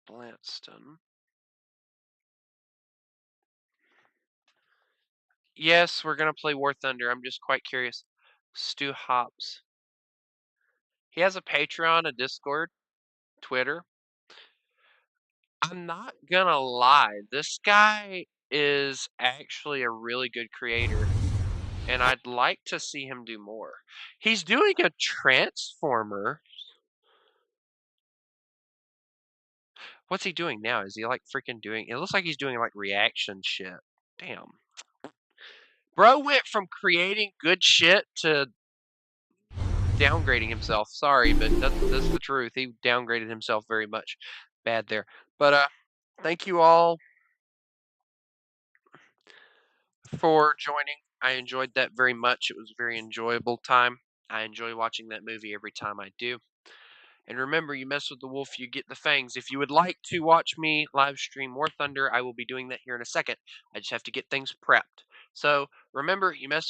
Blanston. Yes, we're gonna play War Thunder. I'm just quite curious. Stu Hops. He has a Patreon, a Discord, Twitter. I'm not gonna lie, this guy is actually a really good creator, and I'd like to see him do more. He's doing a Transformer. What's he doing now? Is he like freaking doing? It looks like he's doing like reaction shit. Damn. Bro went from creating good shit to downgrading himself. Sorry, but that's the truth. He downgraded himself very much. Bad there. But thank you all for joining. I enjoyed that very much. It was a very enjoyable time. I enjoy watching that movie every time I do. And remember, you mess with the wolf, you get the fangs. If you would like to watch me live stream War Thunder, I will be doing that here in a second. I just have to get things prepped. So remember, you mess